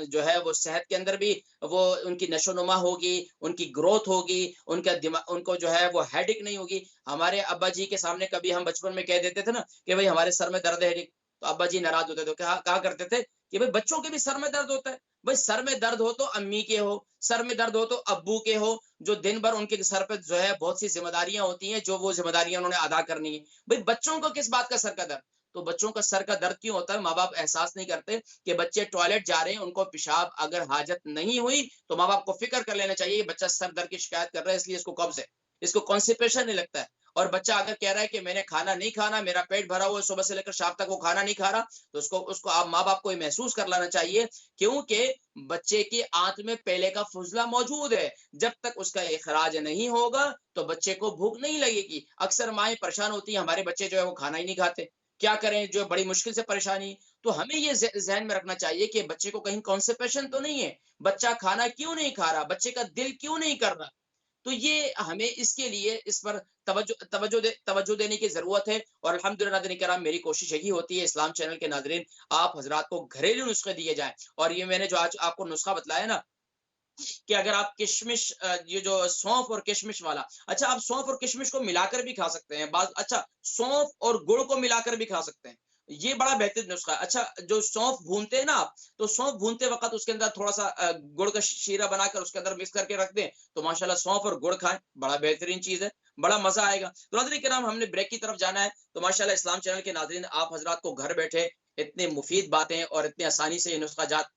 S1: जो है वो सेहत के अंदर भी वो उनकी नशो-नुमा होगी, उनकी ग्रोथ होगी, उनको जो है वो हेडेक नहीं होगी। हमारे अब्बा जी के सामने कभी हम बचपन में कह देते थे ना कि भाई हमारे सर में दर्द है हेडेक, तो अब्बा जी नाराज़ होते थे। कहा कहा करते थे कि भाई बच्चों के भी सर में दर्द होता है। भाई सर में दर्द हो तो अम्मी के हो, सर में दर्द हो तो अब्बू के हो, जो दिन भर उनके सर पे जो है बहुत सी ज़िम्मेदारियाँ होती हैं, जो वो ज़िम्मेदारियाँ उन्होंने अदा करनी है। भाई बच्चों को किस बात का सर का दर्द? तो बच्चों का सर का दर्द क्यों होता है? माँ-बाप एहसास नहीं करते कि बच्चे टॉयलेट जा रहे हैं, उनको पेशाब अगर हाजत नहीं हुई, तो माँ-बाप को फ़िक्र कर लेना चाहिए, ये बच्चा सर दर्द की शिकायत कर रहा है इसलिए इसको कब्ज़ है, इसको कॉन्स्टिपेशन नहीं लगता है। और बच्चा अगर कह रहा है कि मैंने खाना नहीं खाना, मेरा पेट भरा हुआ है, सुबह से लेकर शाम तक वो खाना नहीं खा रहा, तो उसको उसको आप माँ-बाप को ये महसूस कर लेना चाहिए, क्योंकि बच्चे की आंत में पेले का फुज़ला मौजूद है। जब तक उसका इखराज नहीं होगा, तो बच्चे को भूख नहीं लगेगी। अक्सर माएँ परेशान होती हैं, हमारे बच्चे जो है वो खाना ही नहीं खाते। क्या करें, जो बड़ी मुश्किल से परेशानी। तो हमें ये ज़हन में रखना चाहिए कि बच्चे को कहीं कॉन्स्टिपेशन तो नहीं है, बच्चा खाना क्यों नहीं खा रहा, बच्चे का दिल क्यों नहीं कर रहा। तो ये हमें इसके लिए इस पर तवज्जो देने की ज़रूरत है। और अल्हम्दुलिल्लाह नाज़रीन किराम, मेरी कोशिश यही होती है इस्लाम चैनल के नाज़रीन, आप हज़रात को घरेलू नुस्खे दिए जाएँ। और ये मैंने जो आज आपको नुस्खा बतलाया ना कि अगर आप किशमिश ये जो सौंफ और किशमिश वाला, अच्छा आप सौंफ और किशमिश को मिलाकर भी खा सकते हैं। अच्छा सौंफ और गुड़ को मिलाकर भी खा सकते हैं। ये बड़ा बेहतरीन नुस्खा है। अच्छा जो सौंफ भूनते हैं ना आप, तो सौंफ भूनते वक़्त उसके अंदर थोड़ा-सा गुड़ का शीरा बनाकर उसके अंदर मिक्स करके रख दें, तो माशाल्लाह सौंफ और गुड़ खाएँ, बड़ा बेहतरीन चीज़ है, बड़ा मज़ा आएगा। तो नाज़रीन किराम, हमने ब्रेक की तरफ जाना है, तो माशाल्लाह इस्लाम चैनल के नाज़रीन, आप हज़रात को घर बैठे इतनी मुफ़ीद बातें और इतनी आसानी से ये नुस्खा जात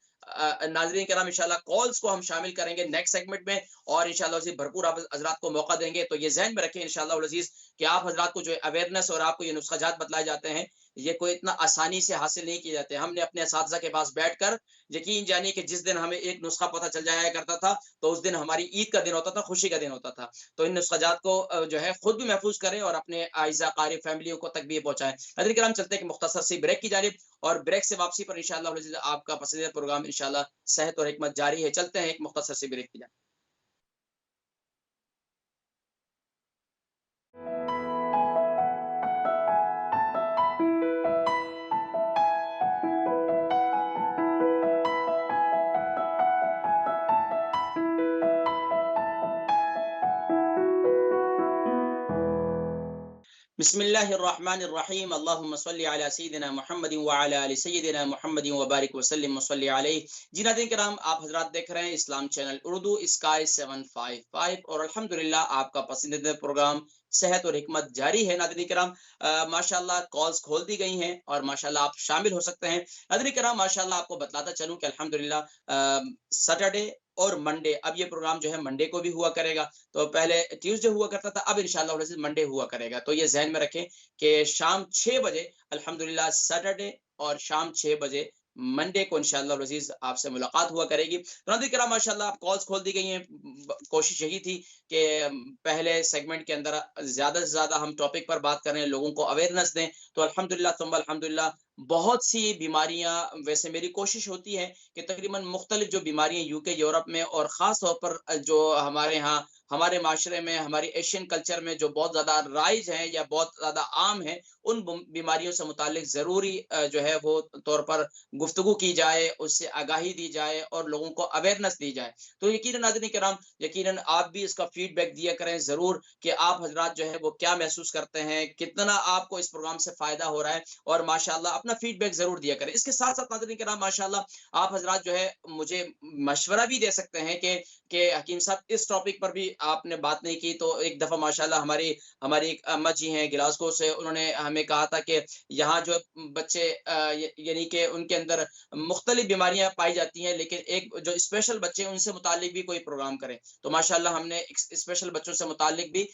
S1: नाज़रीन किराम, इंशाल्लाह कॉल्स को हम शामिल करेंगे नेक्स्ट सेगमेंट में और इंशाल्लाह उसे भरपूर आप हज़रात को मौका देंगे। तो ये ज़हन में रखें इंशाल्लाह अज़ीज़ कि आप हज़रात को जो अवेयरनेस और आपको ये नुस्ख़ाजात बतलाए जाते हैं, ये कोई इतना आसानी से हासिल नहीं किए जाते। हमने अपने असातिज़ा के पास बैठकर यकीन जानिए कि जिस दिन हमें एक नुस्ख़ा पता चल जाया करता था, तो उस दिन हमारी ईद का दिन होता था, खुशी का दिन होता था। तो इन नुस्ख़ाजात को जो है खुद भी महफ़ूज़ करें और अपने आइज़ा, क़ारिब फ़ैमिलियों को तक भी ये पहुँचाएँ। नाज़रीन किराम चलते हैं एक मुख़्तसर सी ब्रेक की जानिब और ब्रेक से वापसी पर इंशाअल्लाह आपका पसंदीदा प्रोग्राम इंशाअल्लाह सेहत और हिकमत जारी है। चलते हैं एक मुख़्तसर सी ब्रेक की जानिब। बिस्मिल्लाहिर्रहमानिर्रहीम अल्लाहुम्मा सल्लि अला सय्यिदिना मुहम्मदिन व अला आलि सय्यिदिना मुहम्मदिन व बारिक व सल्लिम व सल्लि अलैहि। जी नाज़रीन किराम, आप हज़रात देख रहे हैं इस्लाम चैनल उर्दू स्काई 755 और अल्हम्दुलिल्लाह आपका पसंदीदा प्रोग्राम सेहत और हिकमत जारी है। नाज़रीन किराम, माशाअल्लाह कॉल्स खोल दी गई हैं और माशाअल्लाह आप शामिल हो सकते हैं। नाज़रीन किराम, माशाअल्लाह आपको बतलाता चलूँ कि अल्हम्दुलिल्लाह सैटरडे और मंडे, अब ये प्रोग्राम जो है मंडे को भी हुआ करेगा। तो पहले ट्यूसडे हुआ करता था, अब इंशाअल्लाह मंडे हुआ करेगा। तो ये ज़हन में रखें कि शाम 6 बजे अल्हम्दुलिल्लाह सैटरडे और शाम 6 बजे मंडे को इंशाअल्लाह अज़ीज़ आपसे मुलाकात हुआ करेगी। तो नाज़रीन किराम, माशाअल्लाह आप कॉल्स खोल दी गई हैं। कोशिश यही थी कि पहले सेगमेंट के अंदर ज़्यादा से ज़्यादा हम टॉपिक पर बात करें, लोगों को अवेयरनेस दें। तो अल्हम्दुलिल्लाह सुम्मा अल्हम्दुलिल्लाह बहुत सी बीमारियाँ, वैसे मेरी कोशिश होती है कि तकरीबन मुख्तलिफ जो बीमारियाँ यूके, यूरोप में और ख़ास तौर पर जो हमारे यहाँ हमारे माशरे में, हमारी एशियन कल्चर में जो बहुत ज़्यादा राइज हैं या बहुत ज़्यादा आम हैं, उन बीमारियों से मुतालिक ज़रूरी जो है वो तौर पर गुफ्तगू की जाए, उससे आगाही दी जाए और लोगों को अवेयरनेस दी जाए। तो यकीनन नाज़रीन किराम, यकीनन आप भी इसका फीडबैक दिया करें ज़रूर कि आप हज़रात जो है वो क्या महसूस करते हैं, कितना आपको इस प्रोग्राम से फ़ायदा हो रहा है और माशाअल्लाह अपना फीडबैक ज़रूर दिया करें। इसके साथ-साथ नाज़रीन किराम, माशाअल्लाह आप हज़रात जो है मुझे मशवरा भी दे सकते हैं कि हकीम साहब इस टॉपिक पर भी आपने बात नहीं की। तो एक दफ़ा माशाअल्लाह हमारी हमारी एक अम्मा जी हैं ग्लासगो से, उन्होंने हमें कहा था कि यहाँ जो बच्चे यानी कि उनके अंदर मुख्तलिफ बीमारियाँ पाई जाती हैं, लेकिन एक जो स्पेशल बच्चे हैं उनसे मुतालिक भी कोई प्रोग्राम करें। तो माशाअल्लाह हमने स्पेशल बच्चों से मुतालिक भी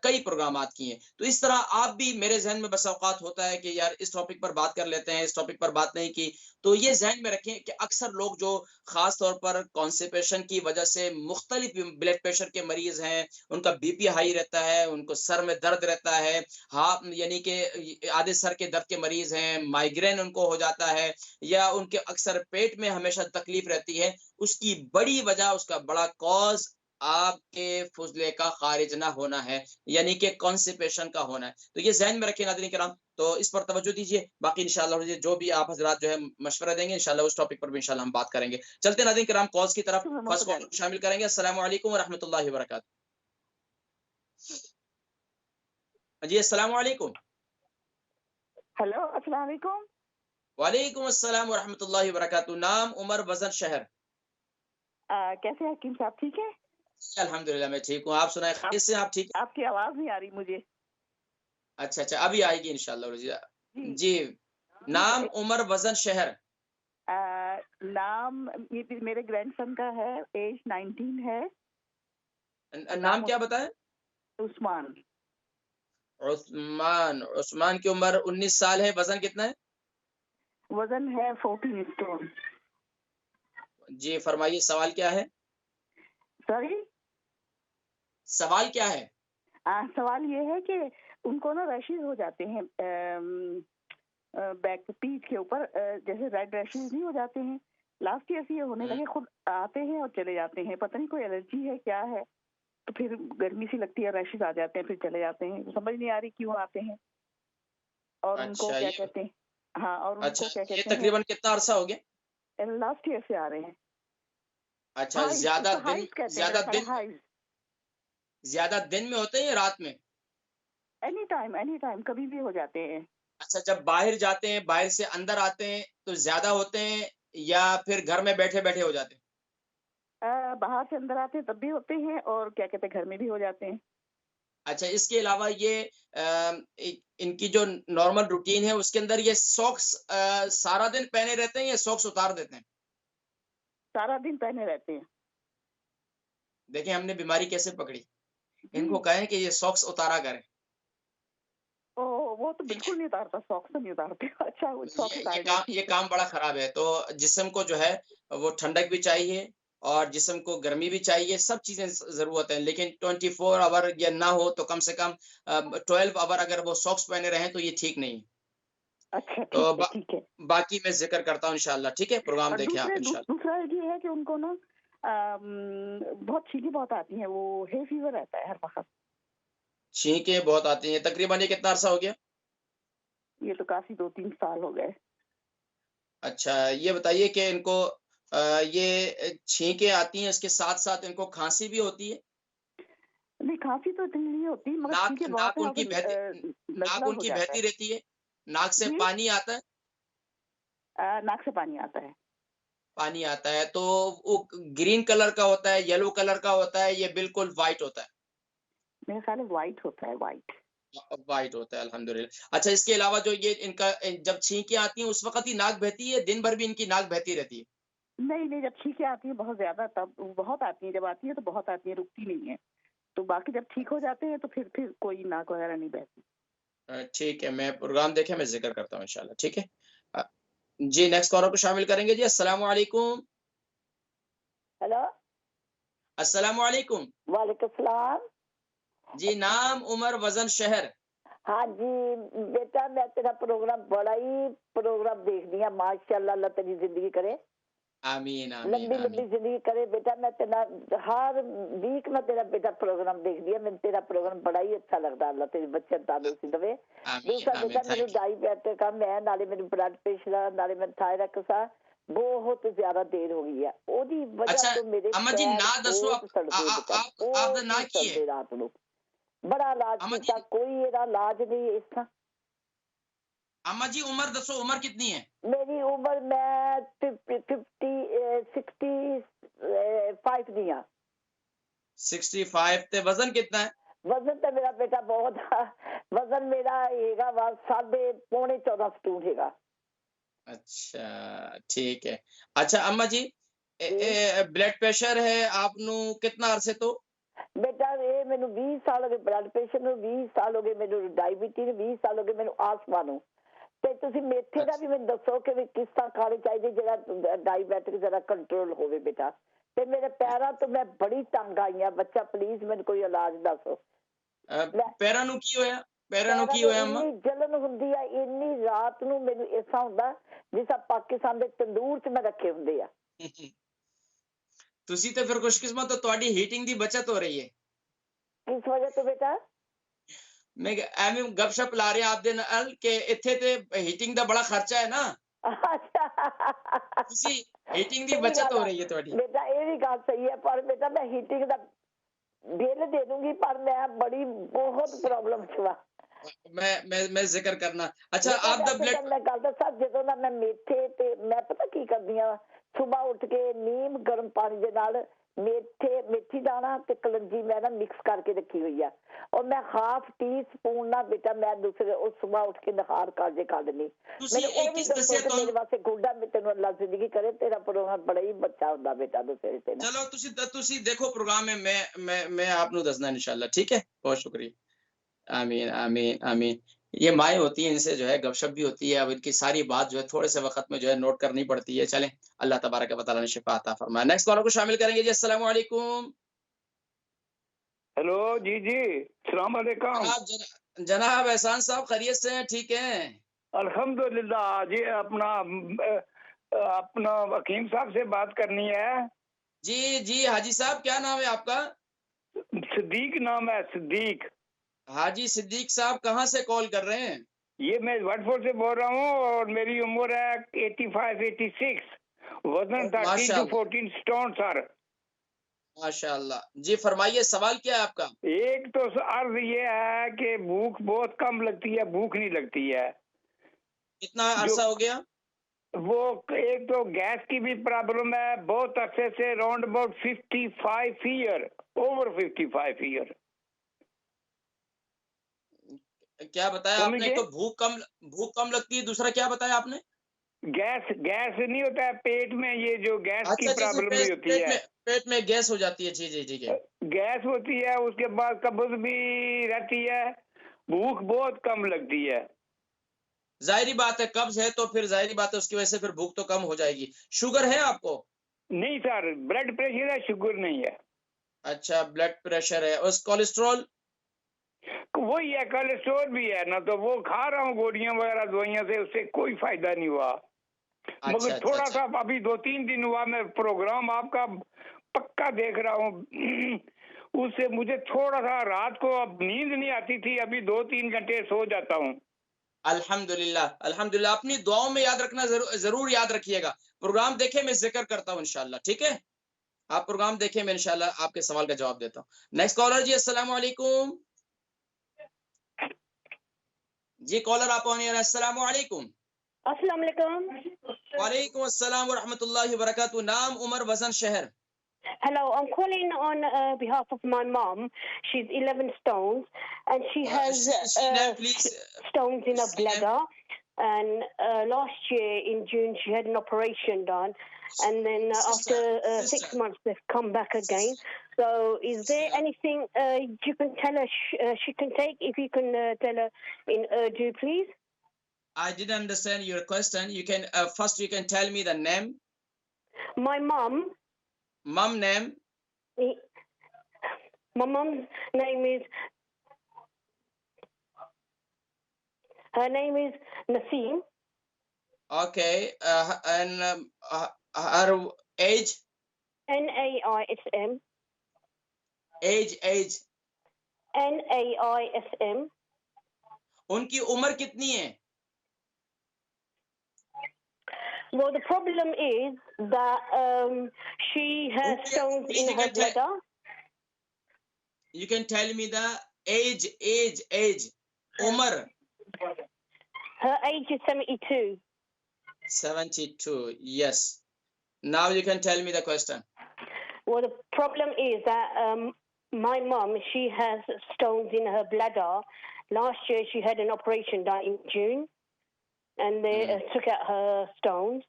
S1: कई प्रोग्रामात किए हैं। तो इस तरह आप भी, मेरे ज़हन में बसा औकात होता है कि यार इस टॉपिक पर बात कर लेते हैं, इस टॉपिक पर बात नहीं की। तो ये ज़हन में रखें कि अक्सर लोग जो ख़ास तौर पर कॉन्स्टिपेशन की वजह से मुख्तलिफ ब्लड प्रेशर के मरीज़ हैं, उनका बीपी हाई रहता है, उनको सर में दर्द रहता है, हाँ, यानी कि आधे सर के दर्द के मरीज़ हैं, माइग्रेन उनको हो जाता है या उनके अक्सर पेट में हमेशा तकलीफ रहती है। उसकी बड़ी वजह, उसका बड़ा कॉज़ आपके फुज़ले का ख़ारिज ना होना है, यानी कि कॉन्स्टिपेशन का होना है। तो ये ज़हन में रखिए नाज़रीन किराम, तो इस पर तवज्जो दीजिए। बाकी इंशाअल्लाह जो भी आप हज़रात जो है मशवरा देंगे, इंशाअल्लाह उस टॉपिक पर भी इंशाअल्लाह हम बात करेंगे। चलते हैं नाज़रीन किराम कॉल्स की तरफ। फर्स्ट कॉलर को शामिल करेंगे। अस्सलामु अलैकुम व रहमतुल्लाहि व बरकातहू। जी, अस्सलामु अलैकुम।
S2: हेलो, अस्सलाम वालेकुम।
S1: वालेकुम अस्सलाम व रहमतुल्लाहि व बरकातहू। नाम, उम्र, वज़न, शहर?
S2: कैसे हैं हकीम साहब, ठीक हैं?
S1: अल्हम्दुलिल्लाह मैं ठीक हूँ। आप सुनाएँ,
S2: आप
S1: खैरियत से हैं, आप ठीक हैं?
S2: आपकी आवाज़ नहीं आ रही मुझे।
S1: अच्छा, अच्छा, अभी आएगी इंशाअल्लाह रज़िया।
S2: जी,
S1: जी,
S2: जी
S1: नाम, उम्र, वज़न, शहर?
S2: नाम ये भी मेरे ग्रैंडसन का है, एज 19 है और
S1: नाम
S2: नाम
S1: क्या बताएँ?
S2: उस्मान।
S1: उस्मान, उस्मान की उम्र 19 साल है, वज़न कितना है?
S2: वज़न है 14 स्टोन।
S1: जी, फरमाइए सवाल क्या है?
S2: सॉरी?
S1: सवाल क्या है?
S2: सवाल ये है कि उनको ना रैशेज़ हो जाते हैं बैक पीठ के ऊपर, जैसे रेड रैशेज़ नहीं हो जाते हैं, लास्ट ईयर से ये होने
S1: हुँ,
S2: लगे, खुद आते हैं और चले जाते हैं, पता नहीं कोई एलर्जी है, क्या है? तो फिर गर्मी सी लगती है, रैशेज़ आ जाते हैं, फिर चले जाते हैं, समझ नहीं आ रही क्यों आते हैं और उनको
S1: अच्छा
S2: क्या
S1: ये
S2: कहते हैं। हाँ, और
S1: अच्छा,
S2: उनको क्या
S1: ये
S2: कहते हैं,
S1: तकरीबन कितना अरसा हो गया?
S2: लास्ट ईयर से आ रहे हैं।
S1: अच्छा,
S2: हाइज़, उसको हाइज़ कहते हैं, मेरा ख़्याल है हाइज़।
S1: ज़्यादा दिन में होते हैं या रात में?
S2: एनी टाइम कभी भी हो जाते हैं।
S1: अच्छा, जब बाहर जाते हैं, बाहर से अंदर आते हैं, तो ज़्यादा होते हैं या फिर घर में बैठे-बैठे हो जाते हैं?
S2: बाहर से अंदर आते हैं तब भी होते हैं और क्या कहते हैं घर में भी हो जाते हैं।
S1: अच्छा, इसके अलावा ये इनकी जो नॉर्मल रूटीन है, उसके अंदर ये सॉक्स सारा दिन पहने रहते हैं या सॉक्स उतार देते हैं?
S2: सारा दिन पहने रहते हैं।
S1: देखिए, हमने बीमारी कैसे पकड़ी।
S2: जी,
S1: इनको कहें कि ये सॉक्स उतारा करें।
S2: ओह! वो तो बिल्कुल नहीं उतारता, सॉक्स तो नहीं उतारते। अच्छा, वो सॉक्स
S1: ये
S2: उतारेगा,
S1: ये
S2: ठीक है।
S1: काम बड़ा खराब है। तो जिस्म को जो है वो ठंडक भी चाहिए और जिस्म को गर्मी भी चाहिए, सब चीज़ें ज़रूरत है। लेकिन 24 आवर या ना हो तो कम से कम 12 आवर अगर वो सॉक्स पहने रहें तो ये ठीक नहीं है।
S2: अच्छा,
S1: तो
S2: ठीक है, ठीक है।
S1: बाकी मैं ज़िक्र करता हूँ इंशाअल्लाह, ठीक है? प्रोग्राम
S2: और
S1: देखें आप इंशाअल्लाह।
S2: दूसरा ये है कि उनको ना बहुत छींकें बहुत आती हैं, वो हे फीवर रहता है हर वक़्त।
S1: छींकें बहुत आती हैं, तकरीबन ये कितना अरसा हो गया?
S2: ये तो काफ़ी 2-3 साल हो गए।
S1: अच्छा, ये बताइए कि इनको ये छींकें आती हैं, इसके साथ-साथ इनको खाँसी भी होती है?
S2: नहीं, खाँसी तो इतनी नहीं होती, मगर
S1: नाक
S2: छींकें बहुत
S1: नाक
S2: हैं और
S1: उनकी
S2: फिर
S1: बहती नाक
S2: नज़ला हो
S1: उनकी
S2: जाता है।
S1: बहती रहती है? नाक से
S2: जी?
S1: पानी आता है?
S2: नाक से पानी आता है।
S1: पानी आता है, तो वो ग्रीन कलर का होता है, येलो कलर का होता है, ये बिल्कुल व्हाइट होता है?
S2: मेरे ख़्याल है व्हाइट होता है, व्हाइट।
S1: व्हाइट होता है, अल्हम्दुलिल्लाह। अच्छा, इसके अलावा जो ये इनका जब छींकें आती हैं, उस वक़्त ही नाक बहती है, दिन भर भी इनकी नाक बहती रहती है?
S2: नहीं, नहीं, जब छींकें आती हैं बहुत ज़्यादा, तब बहुत आती हैं, जब आती हैं तो बहुत आती हैं, रुकती नहीं हैं। तो बाकी जब ठीक हो जाते हैं तो फिर कोई नाक वग़ैरह नहीं बहती।
S1: ठीक है, मैं प्रोग्राम देखें, मैं ज़िक्र करता हूँ इंशाअल्लाह, ठीक है? अ, जी, नेक्स्ट कॉलर को शामिल करेंगे जी, अस्सलामु अलैकुम।
S2: हेलो?
S1: अस्सलामु अलैकुम।
S2: वालेकुम सलाम।
S1: जी, नाम, उम्र, वज़न, शहर?
S2: हाँ जी, बेटा मैं तेरा प्रोग्राम देखदी हां, माशाअल्लाह, अल्लाह तेरी ज़िंदगी करे,
S1: आमीन, आमीन,
S2: लंबी लंबी
S1: आमीन।
S2: जिंदगी करे। बेटा मैं तेरा हर वीक में तेरा बेटा प्रोग्राम देखदी हां, मैनूं तेरा प्रोग्राम बड़ा ही अच्छा लगदा। अल्लाह तेरी बच्चे तंदुरुस्ती देवे।
S1: आमीन,
S2: दूसरा
S1: आमीन,
S2: बेटा मैनूं
S1: थैंक यू।
S2: डायबिटिक आ, मैं नाले मैनूं ब्लड प्रेशर आ, नाले मैं थायराइड सा, बहुत ज्यादा देर हो गई है। ओदी वजह
S1: अच्छा,
S2: तो मेरे
S1: अम्मा जी
S2: पैर
S1: ना दसो
S2: बहुत सड़दे बेटा,
S1: आप दा
S2: बहुत
S1: ना
S2: ही
S1: की है?
S2: सड़दे रात नूं। बड़ा इलाज
S1: अम्मा जी
S2: कीता, कोई एदा इलाज नहीं इस तरह।
S1: अम्मा जी उम्र दसो, उम्र कितनी है?
S2: मेरी उम्र मैं 65 दी हां।
S1: 65 ते वज़न कितना है?
S2: वजन तो मेरा बेटा बहुत वजन मेरा हैगा वा 14.5 स्टून हैगा।
S1: अच्छा, ठीक है। अच्छा अम्मा जी
S2: जी
S1: ब्लड प्रेशर है आपनू कितना अरसे तो?
S2: बेटा, ये मैनू 20 साल हो गए ब्लड प्रेशर ਨੂੰ, 20 ਸਾਲ ਹੋ ਗਏ ਮੈਨੂੰ ਡਾਇਬੀਟੀਜ਼, 20 ਸਾਲ ਹੋ ਗਏ ਮੈਨੂੰ ਆਸਮਾ ਨੂੰ। ਤੇ ਤੁਸੀਂ ਮੇਥੇ ਦਾ
S1: अच्छा,
S2: ਵੀ ਮੈਨੂੰ ਦੱਸੋ ਕਿ ਵੀ ਕਿਸ ਤਰ੍ਹਾਂ ਖਾਣੀ ਚਾਹੀਦੀ ਜਿਹੜਾ ਡਾਇਬੀਟਿਕ ਜਰਾ ਕੰਟਰੋਲ ਹੋਵੇ ਬੇਟਾ। ਤੇ ਮੇਰੇ ਪੈਰਾਂ ਤੋਂ ਮੈਂ ਬੜੀ ਤੰਗ ਆਈ ਆ ਬੱਚਾ, ਪਲੀਜ਼ ਮੈਨੂੰ ਕੋਈ ਇਲਾਜ ਦੱਸੋ। ਮੈਂ
S1: पैरां नू की होया? पैरां नू
S2: ਪੈਰਾਂ
S1: की
S2: ਨੂੰ
S1: होया अम्मा?
S2: ਇੰਨੀ ਜਲਨ ਹੁੰਦੀ ਆ, ਇੰਨੀ ਰਾਤ ਨੂੰ ਮੈਨੂੰ ਐਸਾ ਹੁੰਦਾ ਜਿਸ ਤਰ੍ਹਾਂ ਪਾਕਿਸਤਾਨ ਦੇ ਤੰਦੂਰ 'ਚ ਮੈਂ ਰੱਖੇ ਹੁੰਦੇ ਆ।
S1: ਤੁਸੀਂ ਤੇ ਫਿਰ ਖੁਸ਼ਕਿस्मत ਹੋ, ਤੁਹਾਡੀ ਹੀਟਿੰਗ ਦੀ ਬਚਤ ਹੋ ਰਹੀ ਹੈ।
S2: ਕਿਸ ਵਜ੍ਹਾ ਤੋਂ ਬੇਟਾ?
S1: ਮੈਂ ਐਵੇਂ ਗਪਸ਼ਪ ਲਾ ਰਿਹਾ ਆਪ ਦੇ ਨਾਲ ਕਿ ਇੱਥੇ ਤੇ ਹੀਟਿੰਗ ਦਾ ਬੜਾ ਖਰਚਾ ਹੈ ਨਾ,
S2: ਅੱਛਾ
S1: ਤੁਸੀਂ ਹੀਟਿੰਗ ਦੀ
S2: ਸਹੀ
S1: ਬਚਤ
S2: ਗੱਲ
S1: ਹੋ
S2: ਆ
S1: ਰਹੀ ਹੈ ਤੁਹਾਡੀ।
S2: ਬੇਟਾ, ਇਹ ਵੀ ਗੱਲ ਸਹੀ ਹੈ, ਪਰ ਬੇਟਾ ਮੈਂ ਹੀਟਿੰਗ ਦਾ ਬਿੱਲ ਦੇ ਦੂੰਗੀ, ਪਰ ਮੈਂ ਬੜੀ ਬਹੁਤ ਪ੍ਰੋਬਲਮ ਚ ਵਾ।
S1: मैं जिक्र करना। अच्छा
S2: ਬੇਟਾ
S1: आप द
S2: ਵੈਸੇ ਤਾਂ
S1: ब्लड
S2: ਮੈਂ ਗੱਲ ਦੱਸਾਂ, ਜਦੋਂ ਦਾ ਮੈਂ ਮੇਥੇ ਤੇ ਮੈਂ ਪਤਾ ਕੀ ਕਰਦੀ ਆ, ਸੁਬਾਹ ਉੱਠ ਕੇ ਨੀਮ ਗਰਮ ਪਾਣੀ ਦੇ ਨਾਲ ਮੇਥੀ ਦਾਣਾ ਤੇ ਕਲੰਜੀ ਮੈਂ ਨਾ ਮਿਕਸ ਕਰਕੇ ਰੱਖੀ ਹੋਈ ਆ, ਔਰ ਮੈਂ ਹਾਫ ਟੀ ਸਪੂਨ ਨਾਲ ਬੇਟਾ ਮੈਂ ਦੂਸਰੇ ਉਹ ਸੁਬਾਹ ਉੱਠ ਕੇ ਨਹਾਰ ਕਾਲਜੇ ਕੱਢ ਲਈ।
S1: ਤੁਸੀਂ
S2: ਮੈਨੂੰ ਇਹ
S1: ਇੱਕ
S2: ਵੀ
S1: ਕਿਸ
S2: ਦੱਸੋ
S1: ਦੱਸਿਆ
S2: ਕਿ ਮੇਰੇ
S1: ਤੁਹਾਨੂੰ?
S2: ਵਾਸਤੇ ਗੋਡਾ ਮੈਂ ਤੈਨੂੰ ਅੱਲਾ ਜ਼ਿੰਦਗੀ ਕਰੇ, ਤੇਰਾ ਪ੍ਰੋਗਰਾਮ ਬੜਾ ਹੀ ਬੱਚਾ ਹੁੰਦਾ ਬੇਟਾ ਦੂਸਰੇ ਤੇ ਨਾ।
S1: चलो ਤੁਸੀਂ देखो प्रोग्राम में मैं आपको दसना इंशाल्लाह, ठीक है? बहुत शुक्रिया। आमीन, आमीन, आमीन। ये माएँ होती हैं, इनसे जो है गपशप भी होती है। अब इनकी सारी बात जो है थोड़े से वक़्त में जो है नोट करनी पड़ती है। चलें, अल्लाह तबारक व तआला ने शिफ़ा अता फरमाए। नेक्स्ट कॉलर को शामिल करेंगे जी, अस्सलामु अलैकुम।
S3: हेलो जी जी, सलाम अलैकुम।
S1: जनाब एहसान साहब खैरियत से हैं, ठीक हैं?
S3: अल्हम्दुलिल्लाह जी। अपना वकीम साहब से बात करनी है।
S1: जी, जी, हाजी साहब क्या नाम है आपका?
S3: सिद्दीक नाम है, सिद्दीक।
S1: हाजी सिद्दीक साहब कहाँ से कॉल कर रहे हैं?
S3: ये मैं वटफोर्ड से बोल रहा हूँ और मेरी उम्र है 85-86, वजन 13 to
S1: माशाअल्लाह,
S3: 14 स्टोन सर।
S1: माशाअल्लाह। जी फरमाइए सवाल क्या है आपका?
S3: एक तो अर्ज ये है कि भूख बहुत कम लगती है, भूख नहीं लगती है।
S1: कितना
S3: जो
S1: अरसा हो गया?
S3: वो एक तो गैस की भी प्रॉब्लम है बहुत अरसे से, round about 55 year, over 55 year.
S1: क्या बताया
S3: समझ
S1: आपने? एक
S3: गए?
S1: तो भूख कम लगती है, दूसरा क्या बताया आपने?
S3: गैस गैस नहीं होता है पेट में, ये जो गैस की
S1: अच्छा, जी, जी,
S3: प्रॉब्लम भी होती है,
S1: पेट में गैस हो जाती है। जी, जी, ठीक है।
S3: गैस होती है, उसके बाद कब्ज भी रहती है, भूख बहुत कम लगती है।
S1: जाहिर बात है, कब्ज है तो फिर जाहिर बात है उसकी वजह से फिर भूख तो कम हो जाएगी। शुगर है आपको?
S3: नहीं सर, ब्लड प्रेशर है, शुगर नहीं है।
S1: अच्छा, ब्लड प्रेशर है। और कोलेस्ट्रॉल?
S3: वही है, कोलेस्ट्रॉल भी है ना, तो वो खा रहा हूँ गोलियां वगैरह दवाइयां से, उससे कोई फायदा नहीं हुआ।
S1: अच्छा
S3: मगर
S1: अच्छा
S3: थोड़ा
S1: अच्छा।
S3: सा अभी 2-3 दिन हुआ मैं प्रोग्राम आपका पक्का देख रहा हूँ। उससे मुझे थोड़ा सा रात को अब नींद नहीं आती थी, अभी 2-3 घंटे सो जाता हूँ।
S1: अल्हम्दुलिल्लाह, अल्हम्दुलिल्लाह। अपनी दुआओं में याद रखना, जरूर याद रखिएगा। प्रोग्राम देखे, मैं जिक्र करता हूँ इंशाल्लाह, ठीक है? आप प्रोग्राम देखें, मैं इंशाल्लाह आपके सवाल का जवाब देता हूँ। नेक्स्ट कॉलर जी, अस्सलाम वालेकुम। जी कॉलर आप ऑन एयर। अस्सलाम वालेकुम।
S4: अस्सलाम वालेकुम।
S1: वालेकुम अस्सलाम व रहमतुल्लाहि व बरकातहू। नाम, उम्र, वजन, शहर?
S4: Hello, I'm calling on behalf of my mom. She's 11 stones and she has
S1: she name please,
S4: stones in her
S1: she name?
S4: bladder. And last year in June she had an operation done, and then after 6 months they've come back again. So is there anything you can tell her she can take? If you can tell her in Urdu, please.
S1: I didn't understand your question. You can first you can tell me the name.
S4: My mom.
S1: Mom name?
S4: My mom's name is. Her name is Naseem.
S1: Okay. And her age?
S4: Naism.
S1: age?
S4: Naism.
S1: उनकी उम्र कितनी है?
S4: Well, the problem is that she has stones in her bladder.
S1: You can tell me the age. Umar.
S4: Her age is 72.
S1: 72. Yes. Now you can tell me the question.
S4: Well, the problem is that my mom, she has stones in her bladder. Last year she had an operation done in June, and they took out her stones.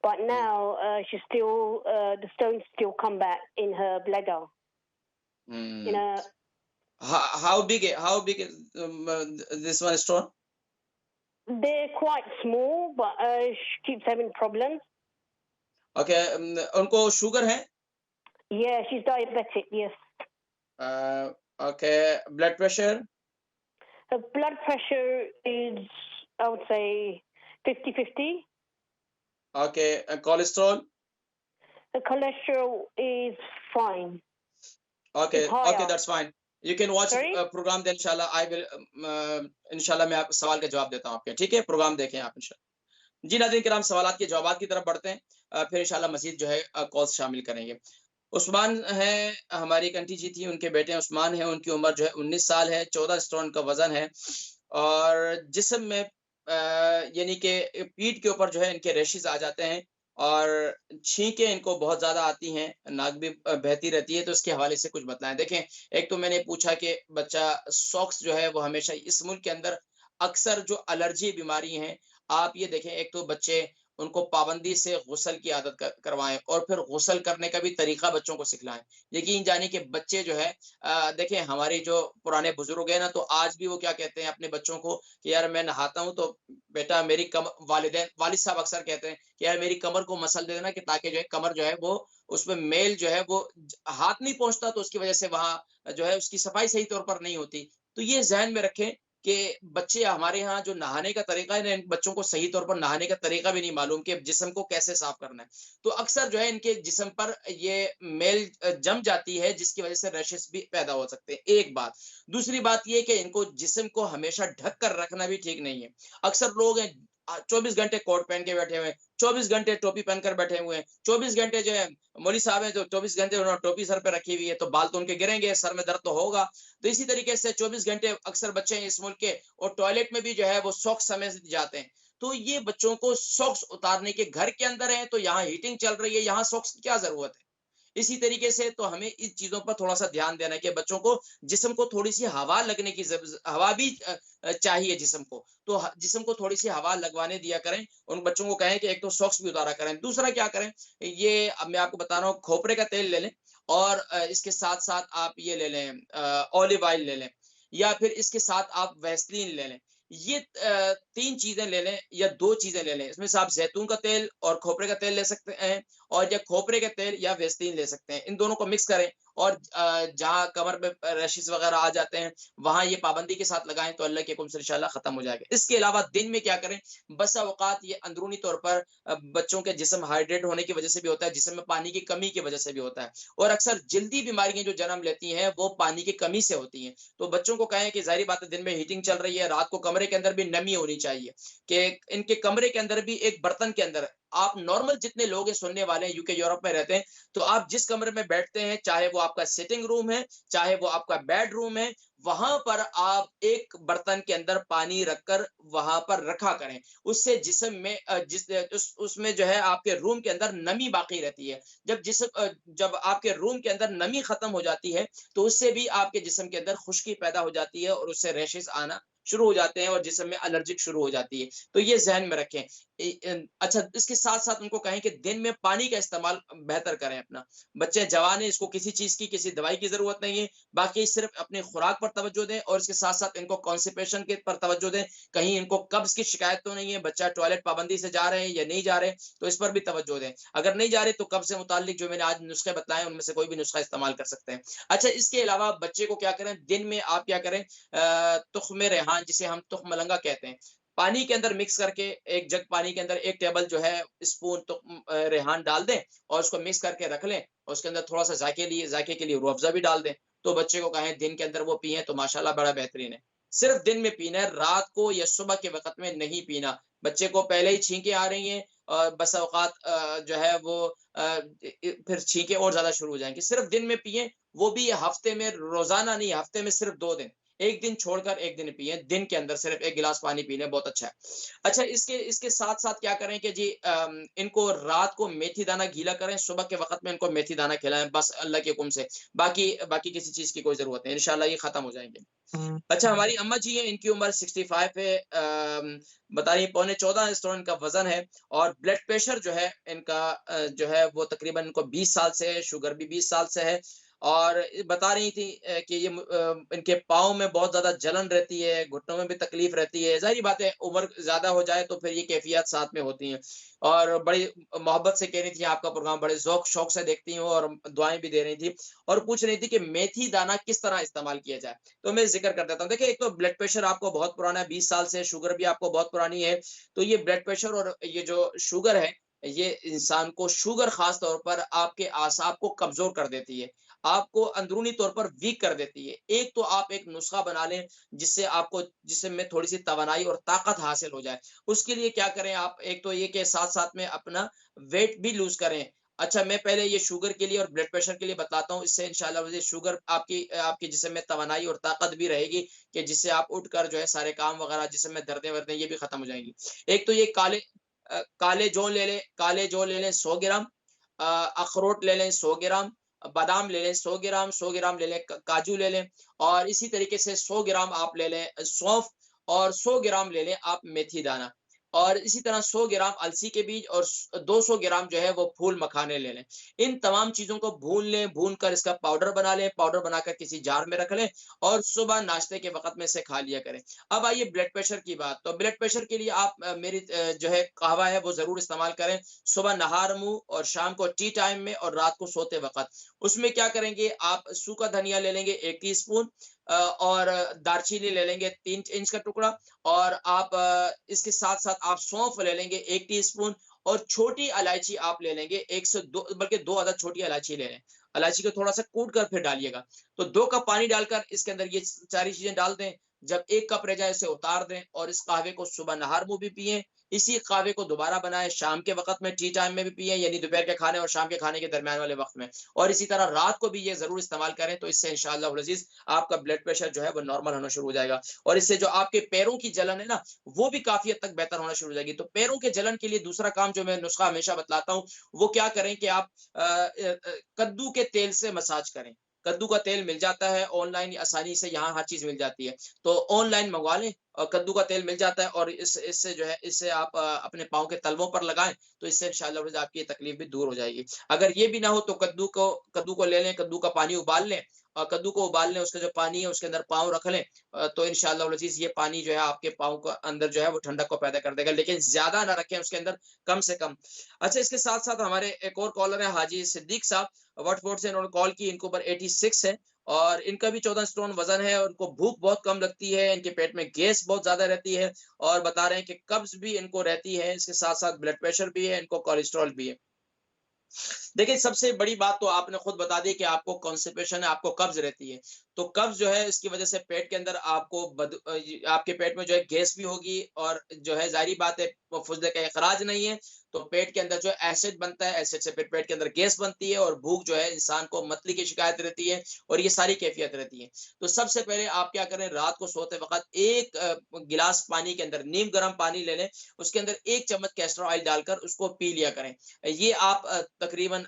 S4: But now she still, the stones still come back in her bladder. You know.
S1: How big is this one stone?
S4: They're quite small, but she keeps having problems.
S1: Okay. उनको sugar है?
S4: Yeah, she's diabetic. Yes.
S1: Okay. Blood pressure?
S4: Her blood pressure is, I would say, 50-50.
S1: Okay. Cholesterol?
S4: The cholesterol is fine.
S1: Okay. Okay, that's fine. You can watch program then इंशाल्लाह I will इंशाल्लाह मैं आप सवाल का जवाब देता हूँ आपके, ठीक है? प्रोग्राम देखें आप इंशाल्लाह। जी नाज़रीन किराम, सवालात के जवाबात की तरफ बढ़ते हैं, फिर इंशाल्लाह मज़ीद जो है कॉल्स शामिल करेंगे। उस्मान है, हमारी एक आंटी जी थी, उनके बेटे हैं उस्मान है, उनकी उम्र जो है 19 साल है, 14 स्टोन का वजन है, और जिस्म में यानी कि पीठ के ऊपर जो है इनके रैशेस आ जाते हैं, और छींकें इनको बहुत ज्यादा आती हैं, नाक भी बहती रहती है। तो इसके हवाले से कुछ बताएं। देखें, एक तो मैंने पूछा कि बच्चा सॉक्स जो है वो हमेशा, इस मुल्क के अंदर अक्सर जो एलर्जी बीमारी हैं, आप ये देखें, एक तो बच्चे उनको पाबंदी से गुस्ल की आदत करवाएं, और फिर गुस्ल करने का भी तरीका बच्चों को सिखलाएं। यकीन जानिए कि बच्चे जो है देखें, हमारे जो पुराने बुजुर्ग हैं ना, तो आज भी वो क्या कहते हैं अपने बच्चों को कि यार मैं नहाता हूं तो बेटा मेरी वालिद साहब अक्सर कहते हैं कि यार मेरी कमर को मसल दे देना, कि ताकि जो है कमर जो है वो उसमें मेल जो है वो हाथ नहीं पहुंचता, तो उसकी वजह से वहां जो है उसकी सफाई सही तौर पर नहीं होती। तो ये जहन में रखें कि बच्चे, हमारे यहाँ जो नहाने का तरीका है, इन बच्चों को सही तौर पर नहाने का तरीका भी नहीं मालूम कि जिस्म को कैसे साफ करना है। तो अक्सर जो है इनके जिस्म पर ये मेल जम जाती है, जिसकी वजह से रैशेस भी पैदा हो सकते हैं। एक बात। दूसरी बात ये कि इनको जिस्म को हमेशा ढक कर रखना भी ठीक नहीं है। अक्सर लोग हैं 24 घंटे कोट पहन के बैठे हुए हैं, 24 घंटे टोपी पहनकर बैठे हुए हैं, 24 घंटे जो है मौली साहब है जो 24 घंटे उन्होंने टोपी सर पे रखी हुई है, तो बाल तो उनके गिरेंगे, सर में दर्द तो होगा। तो इसी तरीके से 24 घंटे अक्सर बच्चे हैं इस मुल्क के, और टॉयलेट में भी जो है वो सॉक्स समय से जाते हैं। तो ये बच्चों को सॉक्स उतारने के, घर के अंदर है तो यहाँ हीटिंग चल रही है, यहाँ सॉक्स की क्या जरूरत है? इसी तरीके से तो हमें इन चीजों पर थोड़ा सा ध्यान देना है कि बच्चों को जिस्म को थोड़ी सी हवा लगने की हवा भी चाहिए जिस्म को, तो जिस्म को थोड़ी सी हवा लगवाने दिया करें। उन बच्चों को कहें कि एक तो सॉक्स भी उतारा करें। दूसरा क्या करें, ये अब मैं आपको बता रहा हूँ, खोपरे का तेल ले लें, और इसके साथ साथ आप ये ले लें ऑलिव ऑयल ले लें, या फिर इसके साथ आप वैसलीन ले लें। ये 3 चीजें ले लें या 2 चीजें ले लें। इसमें से आप जैतून का तेल और खोपरे का तेल ले सकते हैं, और या खोपरे का तेल या वेस्टीन ले सकते हैं। इन दोनों को मिक्स करें और जहाँ कमर पे रैशेस वगैरह आ जाते हैं, वहां ये पाबंदी के साथ लगाएं तो अल्लाह के हुक्म से इंशाल्लाह खत्म हो जाएगा। इसके अलावा दिन में क्या करें, बसा औकात ये अंदरूनी तौर पर बच्चों के जिस्म हाइड्रेट होने की वजह से भी होता है, जिस्म में पानी की कमी की वजह से भी होता है, और अक्सर जल्दी बीमारियां जो जन्म लेती हैं वो पानी की कमी से होती हैं। तो बच्चों को कहें कि जाहिर बात है दिन में हीटिंग चल रही है, रात को कमरे के अंदर भी नमी होनी चाहिए, कि इनके कमरे के अंदर भी एक बर्तन के अंदर आप नॉर्मल जितने लोग हैं सुनने वाले हैं यूके यूरोप में रहते हैं, तो आप जिस कमरे में बैठते हैं, चाहे वो आपका सिटिंग रूम है, चाहे वो आपका बेडरूम है, वहां पर आप एक बर्तन के अंदर पानी रखकर वहां पर रखा करें। उससे जिस्म में उसमें जो है आपके रूम के अंदर नमी बाकी रहती है। जब आपके रूम के अंदर नमी खत्म हो जाती है, तो उससे भी आपके जिस्म के अंदर खुश्की पैदा हो जाती है और उससे रैशेस आना शुरू हो जाते हैं और जिस्म में एलर्जिक शुरू हो जाती है। तो ये ज़हन में रखें। अच्छा, इसके साथ-साथ उनको कहें कि दिन में पानी का इस्तेमाल बेहतर करें अपना। बच्चे जवान हैं, इसको किसी चीज़ की, किसी दवाई की ज़रूरत नहीं है। बाकी सिर्फ़ अपनी खुराक पर तवज्जो दें और इसके साथ-साथ इनको कॉन्स्टिपेशन के पर तवज्जो दें। कहीं इनको कब्ज़ की शिकायत तो नहीं है, बच्चा टॉयलेट पाबंदी से जा रहे हैं या नहीं जा रहे, तो इस पर भी तवज्जो दें। अगर नहीं जा रहे तो कब्ज़ से मुताल्लिक जो मैंने आज नुस्खे बताए, उनमें से कोई भी नुस्खा इस्तेमाल कर सकते हैं। अच्छा, इसके अलावा बच्चे को क्या करें, दिन में आप क्या करें, तुख्म रेहान जिसे हम तुख्म मलंगा कहते हैं, पानी के अंदर मिक्स करके, एक जग पानी के अंदर 1 टेबल जो है स्पून तुख्म रेहान डाल दें और उसको मिक्स करके रख लें, और उसके अंदर थोड़ा-सा जायके के लिए रूह अफ़ज़ा भी डाल दें। तो बच्चे को कहें दिन के अंदर वो पिएँ तो माशाअल्लाह बड़ा बेहतरीन है। सिर्फ़ दिन में पीना है, रात को या सुबह के वक़्त में नहीं पीना। बच्चे को पहले ही छींकें आ रही हैं और बसा औक़ात जो है वो फिर छींकें और ज़्यादा शुरू हो जाएँगी। सिर्फ़ दिन में पिएँ, वो भी हफ़्ते में, रोज़ाना नहीं, हफ़्ते में सिर्फ़ 2 दिन। 1 दिन छोड़कर 1 दिन पिएँ, दिन के अंदर सिर्फ़ 1 गिलास पानी पी लें, बहुत अच्छा है। अच्छा, इसके इसके साथ-साथ क्या करें कि जी इनको रात को मेथी दाना गीला करें, सुबह के वक़्त में इनको मेथी दाना खिलाएँ, बस अल्लाह के हुक्म से। बाकी बाकी किसी चीज़ की कोई ज़रूरत नहीं है, इंशाअल्लाह ये ख़त्म हो जाएँगे। अच्छा, हमारी अम्मा जी हैं, इनकी उम्र 65 है, बता रही हैं पौने 14 स्टोन इनका वज़न है, और ब्लड प्रेशर जो है इनका जो है वो तकरीबन इनको 20 साल से है, शुगर भी 20 साल से है, और बता रही थी कि ये इनके पाँव में बहुत ज़्यादा जलन रहती है, घुटनों में भी तकलीफ रहती है। ज़ाहिर बात है उम्र ज़्यादा हो जाए तो फिर ये कैफ़ियत साथ में होती हैं, और बड़ी मोहब्बत से कह रही थी आपका प्रोग्राम बड़े ज़ौक़ शौक़ से देखती हूँ, और दुआएँ भी दे रही थी, और पूछ रही थी कि मेथी दाना किस तरह इस्तेमाल किया जाए? तो मैं ज़िक्र कर देता हूँ। देखिए, एक तो ब्लड प्रेशर आपको बहुत पुराना है, 20 साल से, शुगर भी आपको बहुत पुरानी है, तो ये ब्लड प्रेशर और ये जो शुगर है, ये इंसान को, शुगर ख़ास तौर पर आपके आसाब को कमज़ोर कर देती है, आपको अंदरूनी तौर पर वीक कर देती है। एक तो आप एक नुस्ख़ा बना लें, जिससे आपको जिस्म में थोड़ी-सी तवानाई और ताकत हासिल हो जाए। उसके लिए क्या करें आप, एक तो ये कि साथ-साथ में अपना वेट भी लूज़ करें। अच्छा, मैं पहले ये शुगर के लिए और ब्लड प्रेशर के लिए बताता हूँ, इससे इंशाअल्लाह मुझे शुगर आपके जिस्म में तवानाई और ताकत भी रहेगी, कि जिससे आप उठकर जो है सारे काम वगैरह, जिस्म में दर्दें-वर्दें ये भी खत्म हो जाएँगी। एक तो ये काले जौ ले लें 100 ग्राम, अखरोट ले लें 100 ग्राम, बादाम ले लें 100 ग्राम, 100 ग्राम ले लें काजू ले लें, और इसी तरीके से 100 ग्राम आप ले लें सौंफ, और 100 ग्राम ले लें आप मेथी दाना, और इसी तरह 100 ग्राम अलसी के बीज, और 200 ग्राम जो है वो फूल मखाने ले लें। इन तमाम चीज़ों को भून लें, भून कर इसका पाउडर बना लें, पाउडर बनाकर किसी जार में रख लें, और सुबह नाश्ते के वक़्त में इसे खा लिया करें। अब आइए ब्लड प्रेशर की बात। तो ब्लड प्रेशर के लिए आप मेरी जो है कहवा है वो ज़रूर इस्तेमाल करें, सुबह नहार मुँह, और शाम को टी टाइम में, और रात को सोते वक़्त। उसमें क्या करेंगे, आप सूखा धनिया ले लेंगे 1 टीस्पून, और दालचीनी ले लेंगे 3 इंच का टुकड़ा, और आप इसके साथ-साथ आप सौंफ ले लेंगे 1 टीस्पून, और छोटी इलायची आप ले लेंगे 1 से 2, बल्कि 2 अदद छोटी इलायची ले लें। इलायची को थोड़ा-सा कूट कर फिर डालिएगा। तो 2 कप पानी डालकर इसके अंदर ये सारी चीज़ें डाल दें। जब 1 कप रह जाए इसे उतार दें, और इस कहवे को सुबह नहार मुँह भी पिएँ। इसी कहवे को दोबारा बनाएँ, शाम के वक़्त में टी टाइम में भी पिएँ, यानी दोपहर के खाने और शाम के खाने के दरमियान वाले वक़्त में। और इसी तरह रात को भी ये ज़रूर इस्तेमाल करें, तो इससे इंशाअल्लाह वल अज़ीज़ आपका ब्लड प्रेशर जो है वो नॉर्मल होना शुरू हो जाएगा, और इससे जो आपके पैरों की जलन है ना, वो भी काफ़ी हद तक बेहतर होना शुरू हो जाएगी। तो पैरों के जलन के लिए दूसरा काम जो मैं नुस्खा हमेशा बतलाता हूँ, वो क्या करें कि आप कद्दू के तेल से मसाज करें। कद्दू का तेल मिल जाता है ऑनलाइन आसानी से, यहाँ हर चीज़ मिल जाती है। तो ऑनलाइन मँगवा लें, कद्दू का तेल मिल जाता है और इससे जो है इससे आप अपने पाँव के तलवों पर लगाएं, तो इससे इंशाल्लाह आपकी ये तकलीफ भी दूर हो जाएगी। अगर ये भी ना हो तो कद्दू को ले लें, कद्दू का पानी उबाल लें और कद्दू को उबाल लें, उसका जो पानी है उसके अंदर पाँव रख लें, तो इंशाल्लाह वल अज़ीज़ ये पानी जो है आपके पाँव के अंदर जो है वो ठंडक को पैदा कर देगा, लेकिन ज़्यादा ना रखें उसके अंदर, कम से कम। अच्छा, इसके साथ-साथ हमारे एक और कॉलर हैं हाजी सिद्दीक साहब, वाटफोर्ड से इन्होंने कॉल की, इनके ऊपर 86 है और इनका भी 14 स्टोन वज़न है और उनको भूख बहुत कम लगती है, इनके पेट में गैस बहुत ज़्यादा रहती है और बता रहे हैं कि कब्ज़ भी इनको रहती है, इसके साथ-साथ ब्लड प्रेशर भी है, इनको कोलेस्टेरॉल भी है। देखिए, सबसे बड़ी बात तो आपने खुद बता दी कि आपको कॉन्स्टिपेशन है, आपको कब्ज़ रहती है। तो कब्ज़ जो है इसकी वज़ह से पेट के अंदर आपके पेट में जो है गैस भी होगी और जो है ज़ाहिर-सी बात है वो फ़ुज़ले का इख़राज नहीं है, तो पेट के अंदर जो है एसिड बनता है, एसिड से फिर पेट के अंदर गैस बनती है और भूख जो है इंसान को मतली की शिकायत रहती है और ये सारी कैफ़ियत रहती है। तो सबसे पहले आप क्या करें, रात को सोते वक़्त एक गिलास पानी के अंदर नीम गर्म पानी ले लें, उसके अंदर 1 चम्मच कैस्टर ऑयल डालकर उसको पी लिया करें। ये आप तकरीबन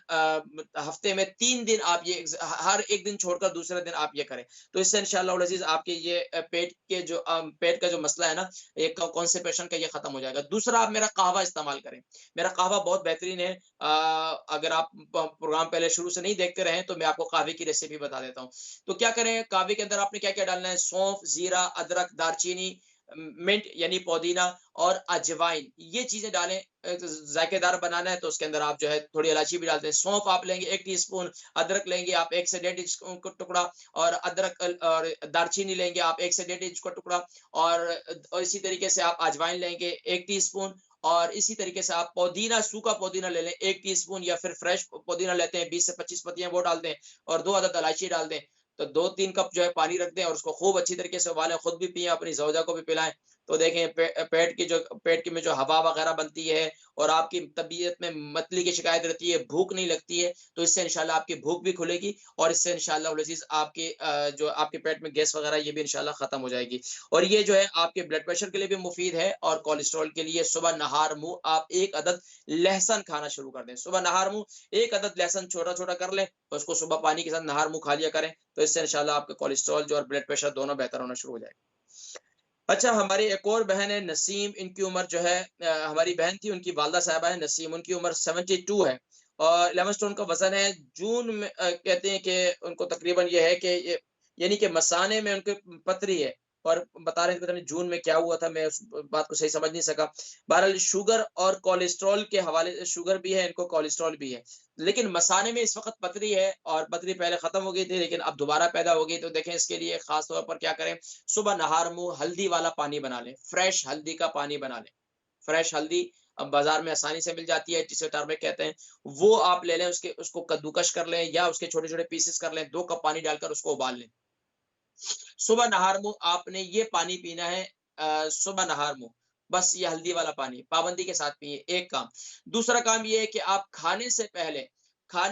S1: हफ्ते में 3 दिन आप ये हर एक दिन छोड़कर दूसरे दिन आप ये करें। तो इससे इंशाअल्लाह अज़ीज़ आपके ये पेट का जो मसला है ना, ये कॉन्स्टिपेशन का ये खत्म हो जाएगा। दूसरा, आप मेरा कहवा इस्तेमाल करें। मेरा कहवा बहुत बेहतरीन है। अगर आप प्रोग्राम पहले शुरू से नहीं देखते रहे तो मैं आपको कहवे की रेसिपी बता देता हूँ। तो क्या करें, कहवे के अंदर आपने क्या-क्या डालना है, सौंफ, जीरा, अदरक, दालचीनी, मिंट यानी पुदीना और अजवाइन, ये चीजें डालें। जायकेदार बनाना है तो उसके अंदर आप जो है थोड़ी इलायची भी डालते हैं। सौंफ आप लेंगे 1 टीस्पून, अदरक लेंगे आप 1 से 1.5 इंच का टुकड़ा और और दालचीनी लेंगे आप 1 से 1.5 इंच का टुकड़ा और इसी तरीके से आप अजवाइन लेंगे 1 टीस्पून और इसी तरीके से आप पुदीना, सूखा पुदीना ले लें 1 टीस्पून या फिर फ्रेश पुदीना लेते हैं 20 से 25 पत्तियां, वो डाल दें और 2 अदद इलायची डाल दें। तो 2-3 कप जो है पानी रख दें और उसको खूब अच्छी तरीके से उबालें, खुद भी पिएं, अपनी ज़ौजा को भी पिलाएं। तो देखें पेट में जो हवा वगैरह बनती है और आपकी तबीयत में मतली की शिकायत रहती है, भूख नहीं लगती है, तो इससे इंशाल्लाह आपकी भूख भी खुलेगी और इससे इंशाल्लाह वल अज़ीज़ आपके जो आपके पेट में गैस वगैरह ये भी इंशाल्लाह खत्म हो जाएगी। और ये जो है आपके ब्लड प्रेशर के लिए भी मुफीद है और कोलेस्टेरॉल के लिए। सुबह नहार मुँह आप 1 अदद लहसुन खाना शुरू कर दें। सुबह नहार मुँह 1 अदद लहसुन छोटा-छोटा कर लें और उसको सुबह पानी के साथ नहार मुँह खा लिया करें। तो इससे इंशाल्लाह आपका कोलेस्टेरॉल जो और ब्लड प्रेशर दोनों बेहतर होना शुरू हो जाएगा। अच्छा, हमारी एक और बहन है नसीम, इनकी उम्र जो है हमारी बहन थी, उनकी वालदा साहिबा है नसीम, उनकी उम्र 72 है और 11 स्टोन का वज़न है। जून में कहते हैं कि उनको तकरीबन ये है कि ये यानी कि मसाने में उनके पथरी है और बता रहे हैं पता नहीं जून में क्या हुआ था, मैं उस बात को सही समझ नहीं सका। बहरहाल शुगर और कोलेस्टेरॉल के हवाले से, शुगर भी है इनको, कोलेस्टेरॉल भी है। लेकिन मसाने में इस वक़्त पथरी है और पथरी पहले खत्म हो गई थी लेकिन अब दोबारा पैदा हो गई। तो देखें इसके लिए खास तौर पर क्या करें, सुबह नहार मुँह हल्दी वाला पानी बना लें, फ्रेश हल्दी का पानी बना लें। फ्रेश हल्दी अब बाज़ार में आसानी से मिल जाती है, जिसे टर्मरिक कहते हैं। वो आप ले लें, उसको कद्दूकश कर लें या उसके छोटे-छोटे पीसेस कर लें, 2 कप पानी डालकर उसको उबाल लें। सुबह नहार मुँह आपने ये पानी पीना है, सुबह नहार मुँह, बस ये हल्दी वाला पानी पाबंदी के साथ पिए, एक काम। दूसरा काम ये है कि आप खाने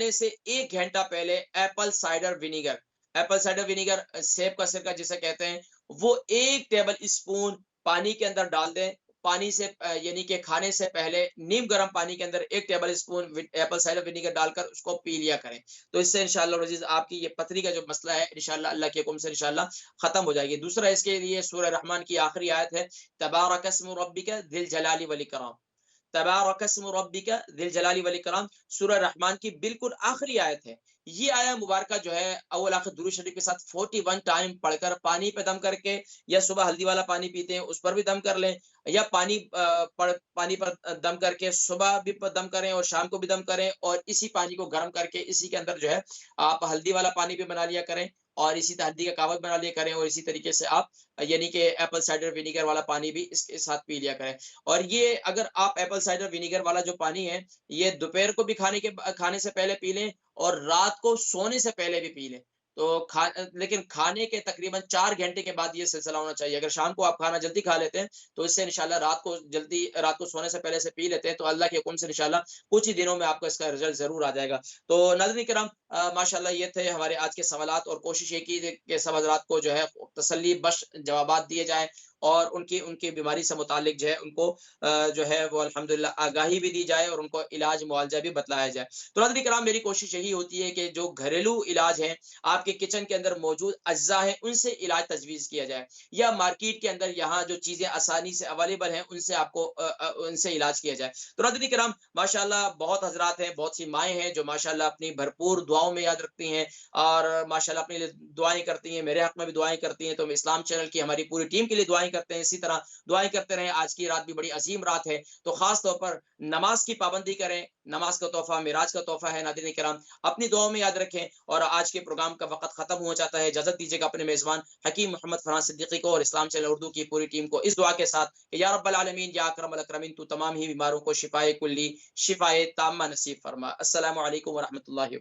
S1: से 1 घंटा पहले एप्पल साइडर विनेगर सेब का सिरका जिसे कहते हैं, वो 1 टेबल स्पून पानी के अंदर डाल दें। पानी से यानी कि खाने से पहले नीम गर्म पानी के अंदर 1 table spoon Apple cider vinegar डालकर उसको पी लिया करें। तो इससे इंशाअल्लाह अज़ीज़ आपकी ये पथरी का जो मसला है इंशाअल्लाह अल्लाह के हुक्म से इंशाअल्लाह खत्म हो जाएगी। दूसरा, इसके लिए सूरह रहमान की आखिरी आयत है, तबारक अस्मु रब्बिका ज़िल जलाली वल इकराम। तबारक अस्मु रब्बिका ज़िल जलाली वल इकराम सूरह रहमान की बिल्कुल आखिरी आयत है। ये आया मुबारका जो है अव्वल आखिर दुरूद शरीफ के साथ 41 टाइम पढ़कर पानी पे दम करके, या सुबह हल्दी वाला पानी पीते हैं उस पर भी दम कर लें, या पानी पर दम करके सुबह भी दम करें और शाम को भी दम करें और इसी पानी को गर्म करके इसी के अंदर जो है आप हल्दी वाला पानी भी बना लिया करें और इसी हल्दी का कावत बना लिया करें और इसी तरीके से आप यानी कि एप्पल साइडर विनेगर वाला पानी भी इसके साथ पी लिया करें। और ये अगर आप एप्पल साइडर विनेगर वाला जो पानी है ये दोपहर को भी खाने से पहले पी लें और रात को सोने से पहले भी पी लें। तो लेकिन खाने के तकरीबन 4 घंटे के बाद ये सिलसिला होना चाहिए। अगर शाम को आप खाना जल्दी खा लेते हैं तो इससे इंशाल्लाह रात को सोने से पहले से पी लेते हैं तो अल्लाह के हुक्म से इंशाल्लाह कुछ ही दिनों में आपको इसका रिजल्ट ज़रूर आ जाएगा। तो नाज़रीन किराम, माशाल्लाह ये थे हमारे आज के सवालात और कोशिश ये की कि सब हज़रात को जो है तसल्ली बख्श जवाबात दिए जाएँ और उनकी उनकी बीमारी से मुतालिक जो है उनको जो है वो अल्हम्दुलिल्लाह आगाही भी दी जाए और उनको इलाज मुआवजा भी बतलाया जाए। तो नाज़रीन किराम, मेरी कोशिश यही होती है कि जो घरेलू इलाज हैं, आपके किचन के अंदर मौजूद अज्जा हैं, उनसे इलाज तजवीज़ किया जाए, या मार्केट के अंदर यहाँ जो चीज़ें आसानी से अवेलेबल हैं उनसे आपको उनसे इलाज किया जाए। तो नाज़रीन किराम, माशाअल्लाह बहुत हज़रात हैं, बहुत सी माएँ हैं जो माशाअल्लाह अपनी भरपूर दुआओं में याद रखती हैं और माशाअल्लाह अपने लिए दुआएँ करती हैं, मेरे हक़ में भी दुआएँ करती हैं। तो हम इस्लाम चैनल की हमारी पूरी टीम के लिए दुआएँ करते हैं, इसी तरह दुआएँ करते रहें। आज की रात भी बड़ी अज़ीम रात है, तो ख़ास तौर पर नमाज़ की पाबंदी करें। नमाज़ का तोहफ़ा मिराज का तोहफ़ा है। नाज़रीन किराम, अपनी दुआओं में याद रखें। और आज के प्रोग्राम का वक़्त ख़त्म हो जाता है। इजाज़त दीजिएगा अपने मेज़बान हकीम मोहम्मद फरहान सिद्दीकी को और इस्लाम चैनल उर्दू की पूरी टीम को इस दुआ के साथ कि या रब्बल आलमीन, या अकरमल अकरमीन, तू तमाम ही बीमारों को शिफ़ाए कुल्ली, शिफ़ाए ताम्मा नसीब फरमा। अस्सलामु अलैकुम व रहमतुल्लाहि व